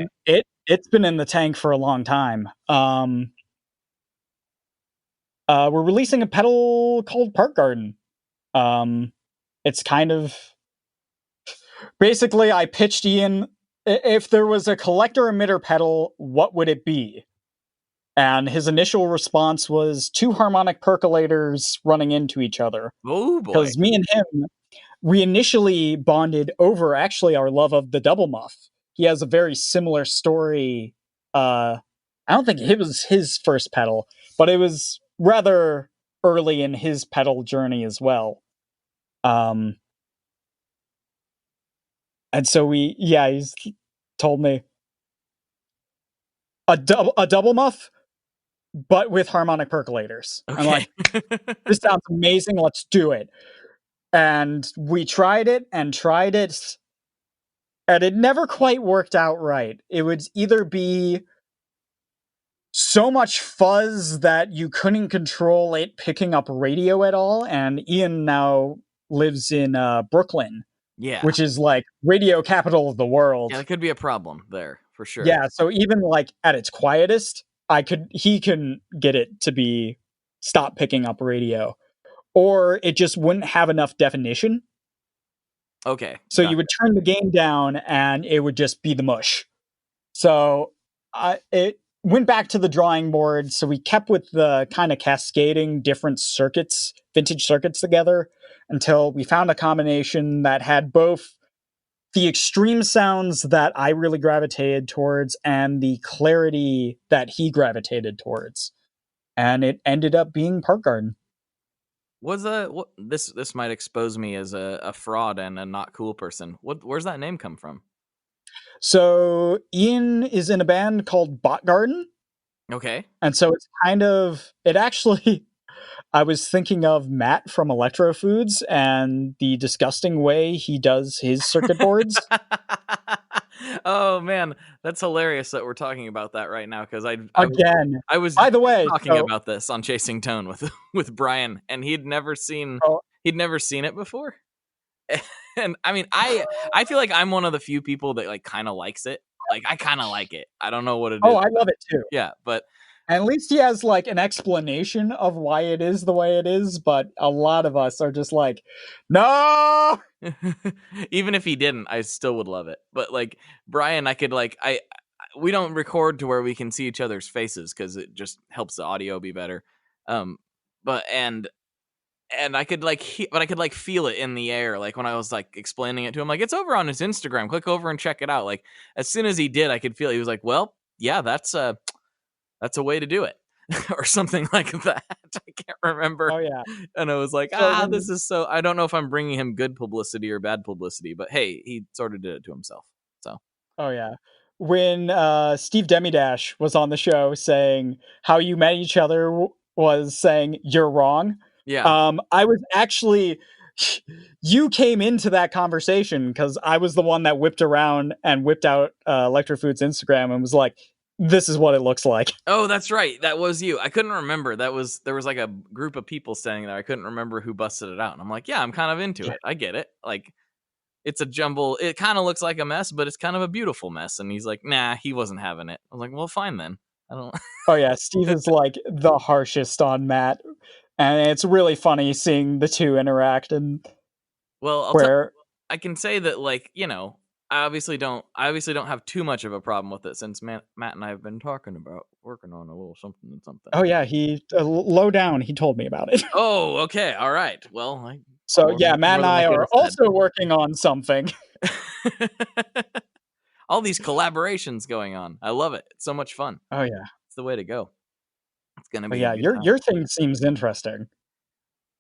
been in the tank for a long time. We're releasing a pedal called Park Garden. It's kind of basically I pitched Ian, if there was a collector emitter pedal, what would it be? And his initial response was 2 harmonic percolators running into each other. Oh boy. Because me and him, we initially bonded over actually our love of the double muff. He has a very similar story. I don't think it was his first pedal, but it was rather early in his pedal journey as well. And so he's told me a double muff, but with harmonic percolators. Okay. I'm like, this sounds amazing. Let's do it. And we tried it, and it never quite worked out right. It would either be so much fuzz that you couldn't control it picking up radio at all. And Ian now lives in Brooklyn, Yeah. which is like radio capital of the world. Yeah, that could be a problem there for sure. Yeah, so even like at its quietest, he can get it to be stop picking up radio, or it just wouldn't have enough definition. Okay. So Gotcha. you would turn the game down and it would just be the mush. So it went back to the drawing board. So we kept with the kind of cascading different circuits, vintage circuits together until we found a combination that had both the extreme sounds that I really gravitated towards and the clarity that he gravitated towards. And it ended up being Park Garden. This might expose me as a fraud and a not cool person. Where's that name come from? So Ian is in a band called Bot Garden. Okay. And so it's kind of, it actually, I was thinking of Matt from Electro Foods and the disgusting way he does his circuit boards. Oh man, that's hilarious that we're talking about that right now because I was by the way, talking about this on Chasing Tone with Brian, and he'd never seen it before. And I mean, I feel like I'm one of the few people that like kind of likes it. Like I kind of like it. I don't know what it is. Oh, I love it too. Yeah, but at least he has like an explanation of why it is the way it is. But a lot of us are just like, no. Even if he didn't, I still would love it. But like Brian, I could like we don't record to where we can see each other's faces because it just helps the audio be better. But I could but I could like feel it in the air. Like when I was like explaining it to him, like it's over on his Instagram. Click over and check it out. Like as soon as he did, I could feel it. He was like, "Well, yeah, that's a way to do it," or something like that. I can't remember. Oh yeah. And I was like, this is so. I don't know if I'm bringing him good publicity or bad publicity, but hey, he sort of did it to himself. So. Oh yeah. When Steve Demidash was on the show saying how you met each other was saying you're wrong. Yeah. I was actually, you came into that conversation because I was the one that whipped around and whipped out Electro Foods Instagram and was like, this is what it looks like. Oh, that's right. That was you. I couldn't remember. There was like a group of people standing there. I couldn't remember who busted it out. And I'm like, yeah, I'm kind of into it. I get it. Like, it's a jumble. It kind of looks like a mess, but it's kind of a beautiful mess. And he's like, nah, he wasn't having it. I was like, well, fine then. I don't. Oh yeah, Steve is like the harshest on Matt, and it's really funny seeing the two interact. And well, I can say that, like, you know, I obviously don't have too much of a problem with it since Matt and I have been talking about working on a little something. Oh yeah, he low down. He told me about it. Oh, okay, all right. Well, Matt and I are also working on something. All these collaborations going on. I love it. It's so much fun. Oh yeah, it's the way to go. It's gonna be. Yeah, your thing seems interesting.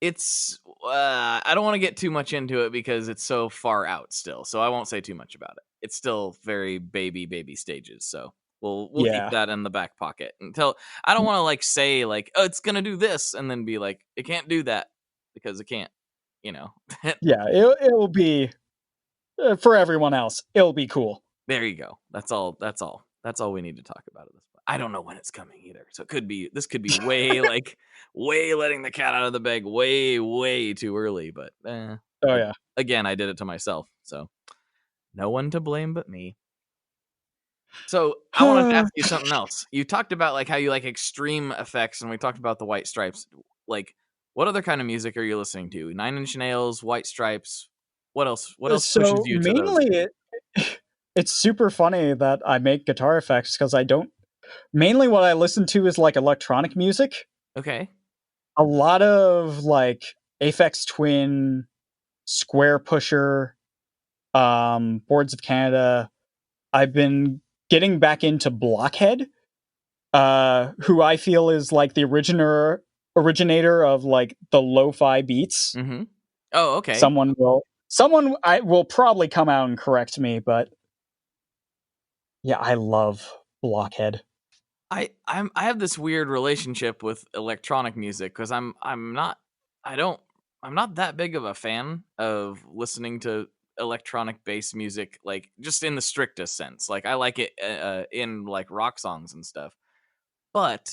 It's I don't want to get too much into it because it's so far out still, so I won't say too much about it. It's still very baby stages, so we'll keep that in the back pocket until I don't want to like say like, oh, it's gonna do this and then be like, it can't do that because it can't, you know. Yeah, it will be for everyone else. It'll be cool. There you go. That's all we need to talk about at this point. I don't know when it's coming either, so this could be way way letting the cat out of the bag way too early. But oh yeah, again, I did it to myself, so no one to blame but me. So I wanted to ask you something else. You talked about like how you like extreme effects, and we talked about the White Stripes. Like, what other kind of music are you listening to? 9 Inch Nails, White Stripes. What else? What else pushes you to those? It's super funny that I make guitar effects because I don't. Mainly, what I listen to is like electronic music. Okay. A lot of like Aphex Twin, Square Pusher, Boards of Canada. I've been getting back into Blockhead, who I feel is like the originator of like the lo-fi beats. Mm-hmm. Oh, okay. Someone will probably come out and correct me, but yeah, I love Blockhead. I have this weird relationship with electronic music because I'm not that big of a fan of listening to electronic bass music, like just in the strictest sense. Like I like it in like rock songs and stuff, but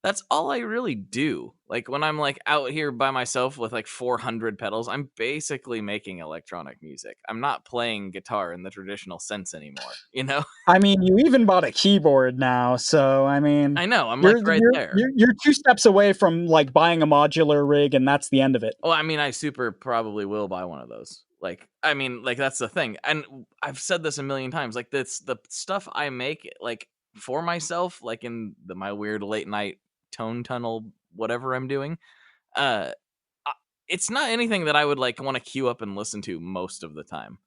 that's all I really do. Like when I'm like out here by myself with like 400 pedals, I'm basically making electronic music. I'm not playing guitar in the traditional sense anymore, you know? I mean, you even bought a keyboard now, so I mean, I know, I'm you're like right you're there. you're 2 steps away from like buying a modular rig, and that's the end of it. Oh, I mean, I super probably will buy one of those. Like, I mean, like that's the thing. And I've said this a million times. Like this, the stuff I make, like for myself, like in my weird late night tone tunnel, whatever I'm doing, uh, it's not anything that I would like want to queue up and listen to most of the time.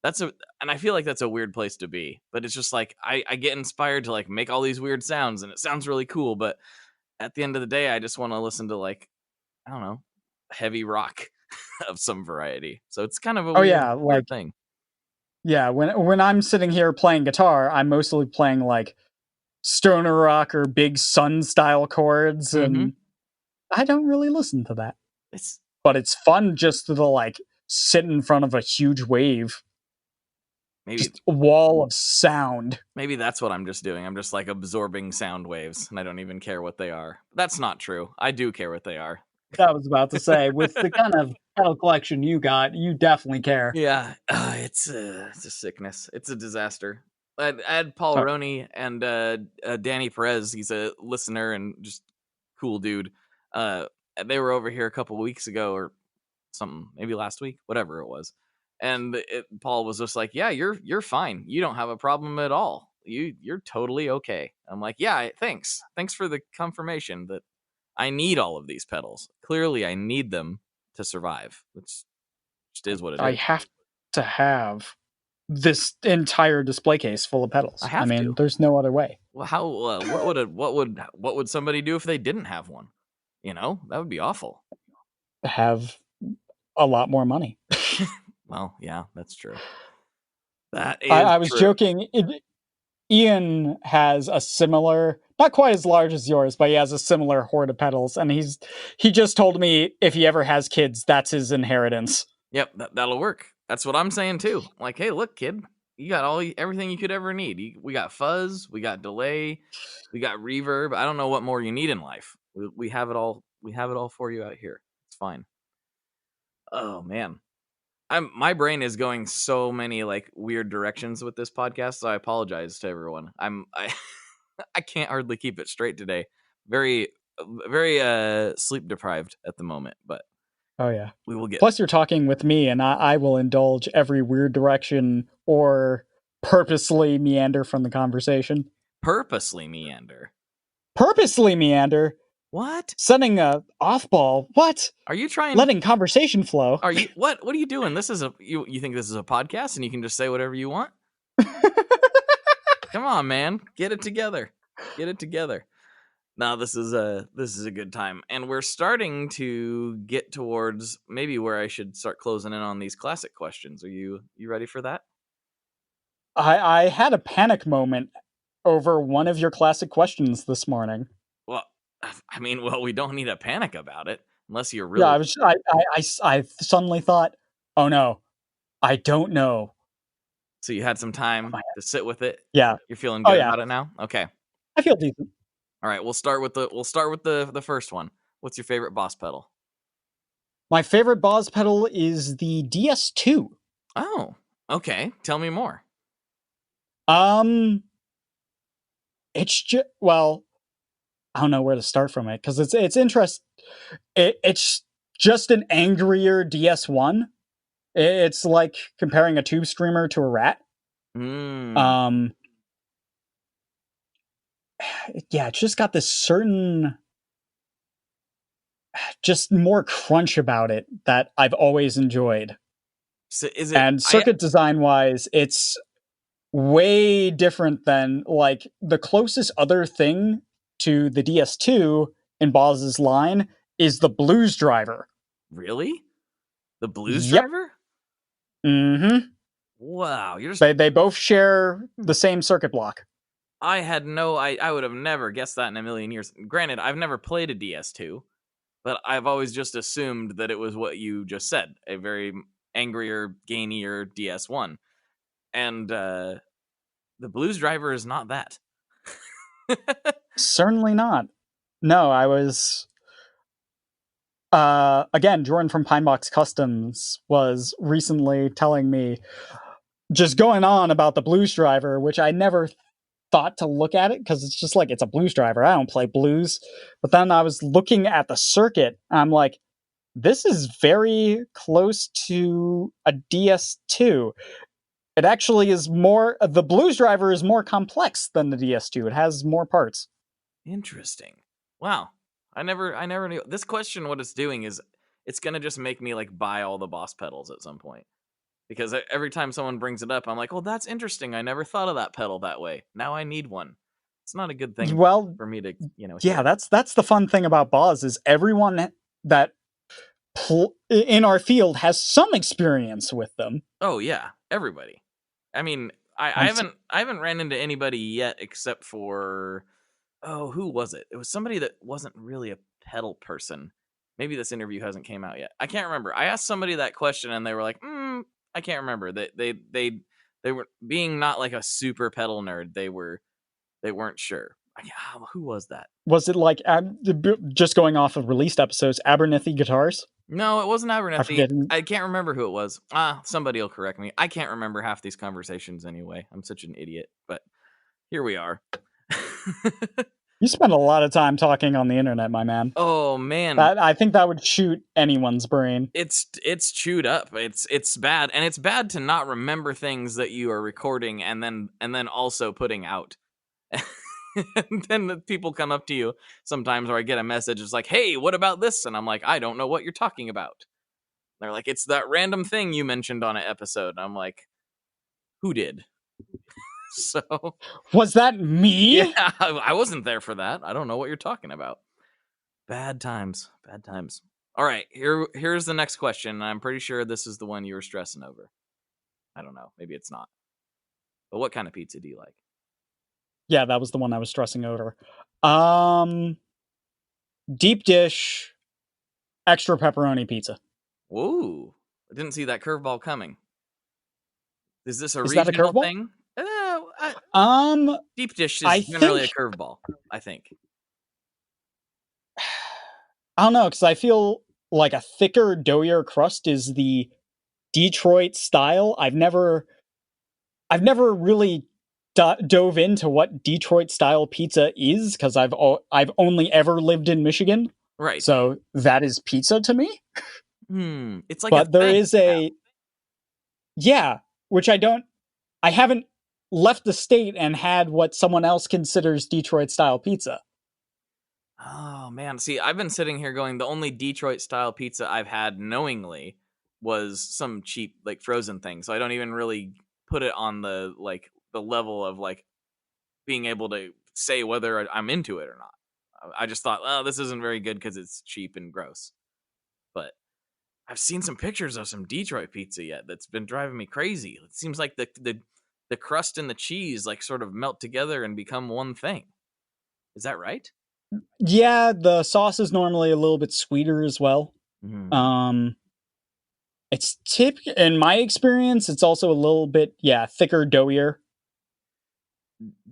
And I feel like that's a weird place to be. But it's just like I get inspired to like make all these weird sounds, and it sounds really cool. But at the end of the day, I just want to listen to like, I don't know, heavy rock of some variety. So it's kind of a Oh weird yeah, like weird thing. yeah, when I'm sitting here playing guitar, I'm mostly playing like stoner rock or big Sun style chords, Mm-hmm. and I don't really listen to that. It's But it's fun just to like sit in front of a huge wave, maybe just a wall of sound. maybe that's what I'm just doing. I'm just like absorbing sound waves, and I don't even care what they are. That's not true. I do care what they are. I was about to say, with the kind of pedal collection you got, you definitely care. Yeah, it's a sickness. It's a disaster. I had Paul Oh, Roney and Danny Perez. He's a listener and just cool dude. Uh, they were over here a couple weeks ago or something, maybe last week, whatever it was. And Paul was just like, "Yeah, you're fine. You don't have a problem at all. You're totally okay." I'm like, "Yeah, thanks for the confirmation that I need all of these pedals. Clearly, I need them to survive. Which just is what it I is. have to have this entire display case full of I pedals. I have mean, to. there's no other way Well, how? What would somebody do if they didn't have one? You know, that would be awful. to have a lot more money. Well, yeah, that's true. That I, is I was true. joking. Ian has a similar, not quite as large as yours, but he has a similar hoard of pedals, and he just told me if he ever has kids, that's his inheritance. Yep, that'll work. That's what I'm saying too. Like, hey, look, kid, you got everything you could ever need. We got fuzz, we got delay, we got reverb. I don't know what more you need in life. We have it all. We have it all for you out here. It's fine. Oh man, my brain is going so many like weird directions with this podcast. So I apologize to everyone. I I can't hardly keep it straight today. Very very sleep deprived at the moment, but Oh yeah. we will get Plus, you're talking with me, and I will indulge every weird direction or purposely meander from the conversation. purposely meander. Purposely meander, What? sending a off ball. What? Are you trying? Letting conversation flow. Are you what are you doing? This is you think this is a podcast and you can just say whatever you want? Come on, man. Get it together. Get it together. Now this is a good time. And we're starting to get towards maybe where I should start closing in on these classic questions. Are you ready for that? I had a panic moment over one of your classic questions this morning. Well, I mean, well, we don't need to panic about it unless you're Yeah, really I suddenly thought, oh no, I don't know. so you had some time to sit with it. Yeah. You're feeling Oh good yeah. about it now? Okay. I feel decent. All right, we'll start with the first one. What's your favorite boss pedal? My favorite Boss pedal is the DS2. Oh, okay. Tell me more. It's just, well, I don't know where to start from it because it's interest. It's just an angrier DS1. It's like comparing a tube screamer to a rat. Mm. Yeah, it's just got this certain, just more crunch about it that I've always enjoyed. So is it? And circuit design wise, it's way different than like the closest other thing to the DS2 in Boz's line is the Blues Driver. Really? The Blues Yep. Driver? Mm-hmm. Wow, you're just. They both share the same circuit block. I had no. I would have never guessed that in a million years. Granted, I've never played a DS2, but I've always just assumed that it was what you just said, a very angrier, gainier DS1, and the Blues Driver is not that. Certainly not. No, I was... again, Jordan from Pinebox Customs was recently telling me, just going on about the blues driver, which I never thought to look at it because it's just like, it's a blues driver. I don't play blues. But then I was looking at the circuit. I'm like, this is very close to a DS2. It actually is more... The blues driver is more complex than the DS2. It has more parts. Interesting. Wow. I never knew. This question, what it's doing is it's going to just make me like buy all the boss pedals at some point. Because every time someone brings it up, I'm like, well, that's interesting. I never thought of that pedal that way. Now I need one. It's not a good thing Well, for me to, yeah, hear. that's the fun thing about Boz, is everyone that in our field has some experience with them. Oh yeah, everybody. I mean, I haven't ran into anybody yet except for, who was it? It was somebody that wasn't really a pedal person. Maybe this interview hasn't came out yet. I can't remember. I asked somebody that question and they were like, I can't remember. They were being not like a super pedal nerd. They weren't sure. Who was that? Was it like, just going off of released episodes, Abernethy Guitars? No, it wasn't Abernethy. I forget. I can't remember who it was. Somebody will correct me. I can't remember half these conversations anyway. I'm such an idiot, but here we are. You spend a lot of time talking on the internet, my man. Oh man, I think that would shoot anyone's brain. It's chewed up. It's bad, and it's bad to not remember things that you are recording and then also putting out. And then the people come up to you sometimes, or I get a message. It's like, hey, what about this? And I'm like, I don't know what you're talking about. They're like, it's that random thing you mentioned on an episode. And I'm like, who did? So was that me? Yeah, I wasn't there for that. I don't know what you're talking about. Bad times. All right, here's the next question. I'm pretty sure this is the one you were stressing over. I don't know. Maybe it's not. But what kind of pizza do you like? Yeah, that was the one I was stressing over. Deep dish, extra pepperoni pizza. Whoa. I didn't see that curveball coming. Is this a Is that a regional curveball? thing? Deep dish is generally a curveball, I think. I don't know, because I feel like a thicker, doughier crust is the Detroit style. I've never really dove into what Detroit style pizza is, because I've only ever lived in Michigan. Right. So that is pizza to me. It's like, but there is which I haven't left the state and had what someone else considers Detroit style pizza. Oh man, see, I've been sitting here going, the only Detroit style pizza I've had knowingly was some cheap like frozen thing. So I don't even really put it on the level of like being able to say whether I'm into it or not. I just thought, oh, this isn't very good because it's cheap and gross. But I've seen some pictures of some Detroit pizza yet that's been driving me crazy. It seems like the crust and the cheese like sort of melt together and become one thing. Is that right? Yeah, the sauce is normally a little bit sweeter as well. Mm-hmm. It's in my experience, it's also a little bit thicker, doughier.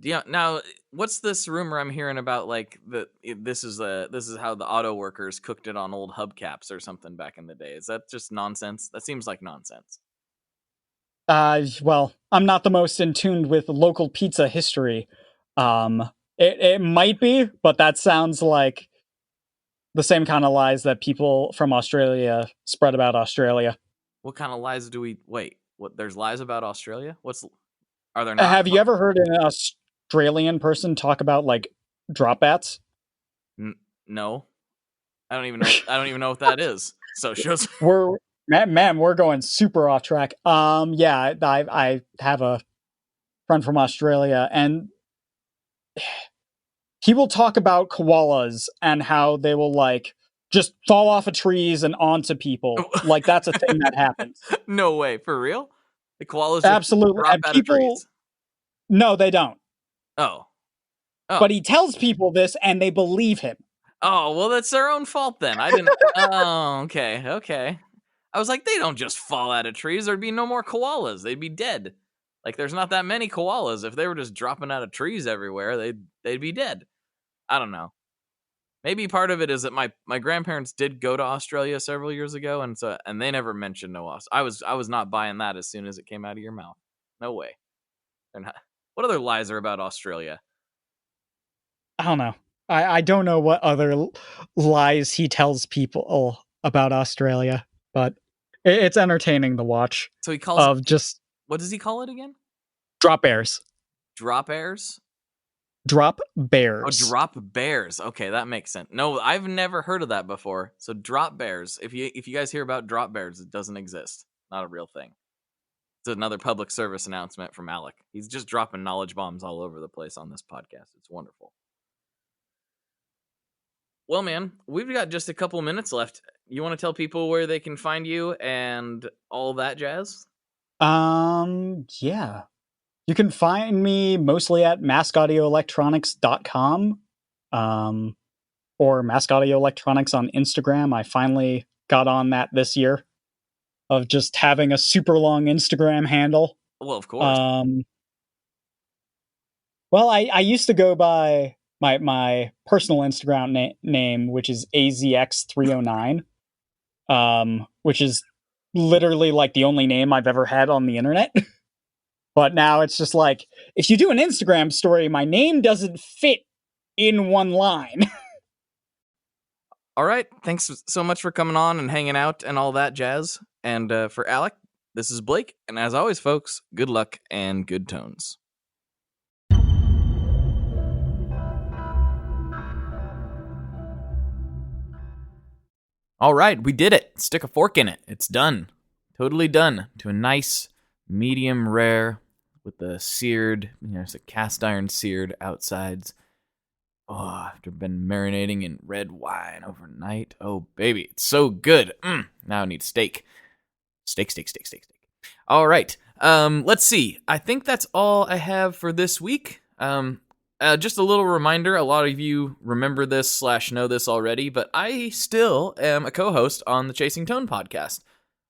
Yeah. Now, what's this rumor I'm hearing about? Like this is how the auto workers cooked it on old hubcaps or something back in the day. Is that just nonsense? That seems like nonsense. Well, I'm not the most in tune with local pizza history. It might be, but that sounds like the same kind of lies that people from Australia spread about Australia. What kind of lies do we... Wait, what? There's lies about Australia? Are there not? Have you ever heard an Australian person talk about like drop bats? No. I don't even know what that is. So shows we're going super off track. Yeah, I have a friend from Australia, and he will talk about koalas and how they will like just fall off of trees and onto people. Like that's a thing that happens. No way, for real? The koalas absolutely drop out of trees? No, they don't. Oh. But he tells people this and they believe him. Oh, well, that's their own fault then. I didn't... Oh, okay. I was like, they don't just fall out of trees. There'd be no more koalas. They'd be dead. Like, there's not that many koalas. If they were just dropping out of trees everywhere, they'd be dead. I don't know. Maybe part of it is that my grandparents did go to Australia several years ago, and they never mentioned no Australia. I was not buying that as soon as it came out of your mouth. No way. They're not. What other lies are about Australia? I don't know. I don't know what other lies he tells people about Australia, but it's entertaining to watch. So he calls of just what does he call it again? drop bears. Drop airs? Drop Oh, bears. drop bears. Okay, that makes sense. No, I've never heard of that before. So drop bears. If you guys hear about drop bears, it doesn't exist. Not a real thing. It's another public service announcement from Alec. He's just dropping knowledge bombs all over the place on this podcast. It's wonderful. Well, man, we've got just a couple minutes left. You want to tell people where they can find you and all that jazz? Yeah. You can find me mostly at maskaudioelectronics.com, or Mask Audio Electronics on Instagram. I finally got on that this year, of just having a super long Instagram handle. Well, of course. Well, I used to go by my personal Instagram name, which is AZX309, which is literally like the only name I've ever had on the internet. But now it's just like, if you do an Instagram story, my name doesn't fit in one line. All right. Thanks so much for coming on and hanging out and all that jazz. And for Alec, this is Blake. And as always, folks, good luck and good tones. All right, we did it. Stick a fork in it. It's done. Totally done. To a nice medium rare with the seared, it's a cast iron seared outsides. Oh, after been marinating in red wine overnight. Oh, baby, it's so good. Now I need steak. Steak. All right. Let's see. I think that's all I have for this week. Just a little reminder, a lot of you remember this / know this already, but I still am a co-host on the Chasing Tone podcast.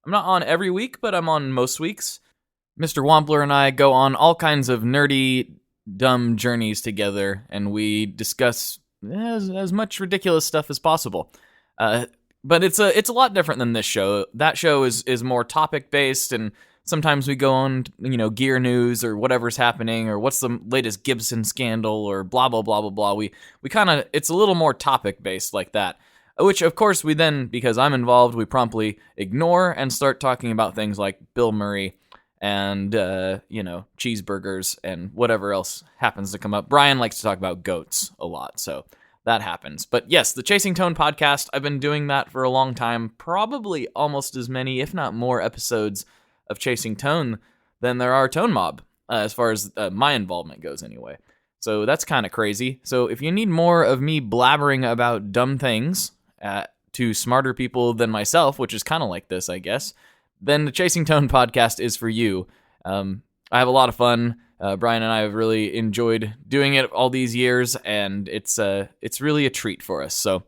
I'm not on every week, but I'm on most weeks. Mr. Wampler and I go on all kinds of nerdy, dumb journeys together, and we discuss as much ridiculous stuff as possible. But it's a lot different than this show. That show is more topic-based, and sometimes we go on, gear news or whatever's happening or what's the latest Gibson scandal or blah, blah, blah, blah, blah. We kind of, it's a little more topic-based like that, which of course we then, because I'm involved, we promptly ignore and start talking about things like Bill Murray and, cheeseburgers and whatever else happens to come up. Brian likes to talk about goats a lot, so that happens. But yes, the Chasing Tone podcast, I've been doing that for a long time, probably almost as many, if not more episodes of Chasing Tone than there are Tone Mob, as far as my involvement goes anyway. So that's kind of crazy. So if you need more of me blabbering about dumb things to smarter people than myself, which is kind of like this, I guess, then the Chasing Tone podcast is for you. I have a lot of fun. Brian and I have really enjoyed doing it all these years, and it's really a treat for us. So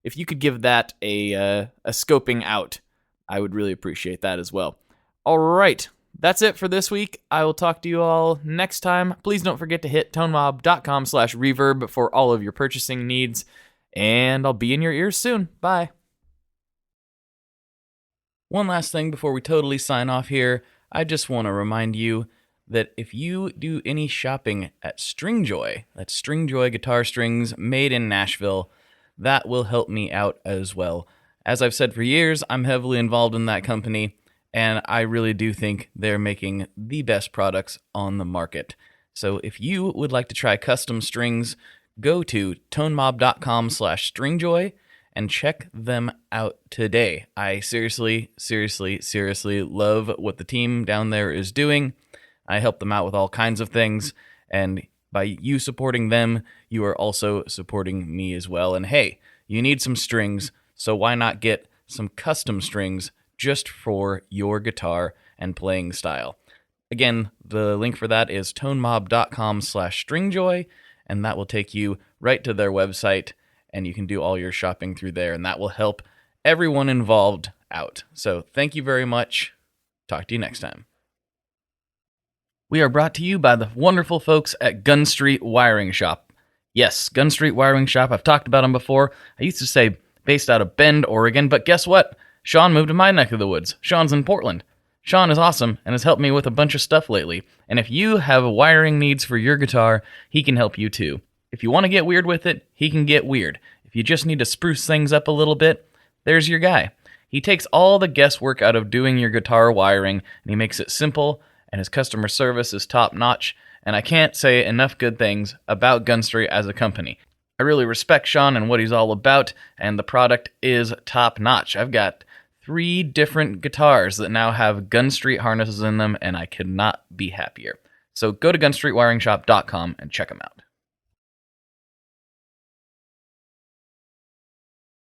if you could give that a scoping out, I would really appreciate that as well. All right, that's it for this week. I will talk to you all next time. Please don't forget to hit tonemob.com/reverb for all of your purchasing needs, and I'll be in your ears soon. Bye. One last thing before we totally sign off here, I just want to remind you that if you do any shopping at Stringjoy, that's Stringjoy guitar strings made in Nashville, that will help me out as well. As I've said for years, I'm heavily involved in that company, and I really do think they're making the best products on the market. So if you would like to try custom strings, go to tonemob.com/stringjoy and check them out today. I seriously love what the team down there is doing. I help them out with all kinds of things, and by you supporting them, you are also supporting me as well. And hey, you need some strings, so why not get some custom strings just for your guitar and playing style? Again, the link for that is tonemob.com/stringjoy, and that will take you right to their website, and you can do all your shopping through there, and that will help everyone involved out. So thank you very much. Talk to you next time. We are brought to you by the wonderful folks at Gun Street Wiring Shop. Yes, Gun Street Wiring Shop. I've talked about them before. I used to say based out of Bend, Oregon, but guess what? Sean moved to my neck of the woods. Sean's in Portland. Sean is awesome and has helped me with a bunch of stuff lately. And if you have wiring needs for your guitar, he can help you too. If you want to get weird with it, he can get weird. If you just need to spruce things up a little bit, there's your guy. He takes all the guesswork out of doing your guitar wiring, and he makes it simple, and his customer service is top-notch, and I can't say enough good things about Gun Street as a company. I really respect Sean and what he's all about, and the product is top-notch. I've got 3 different guitars that now have Gun Street harnesses in them, and I could not be happier. So go to gunstreetwiringshop.com and check them out.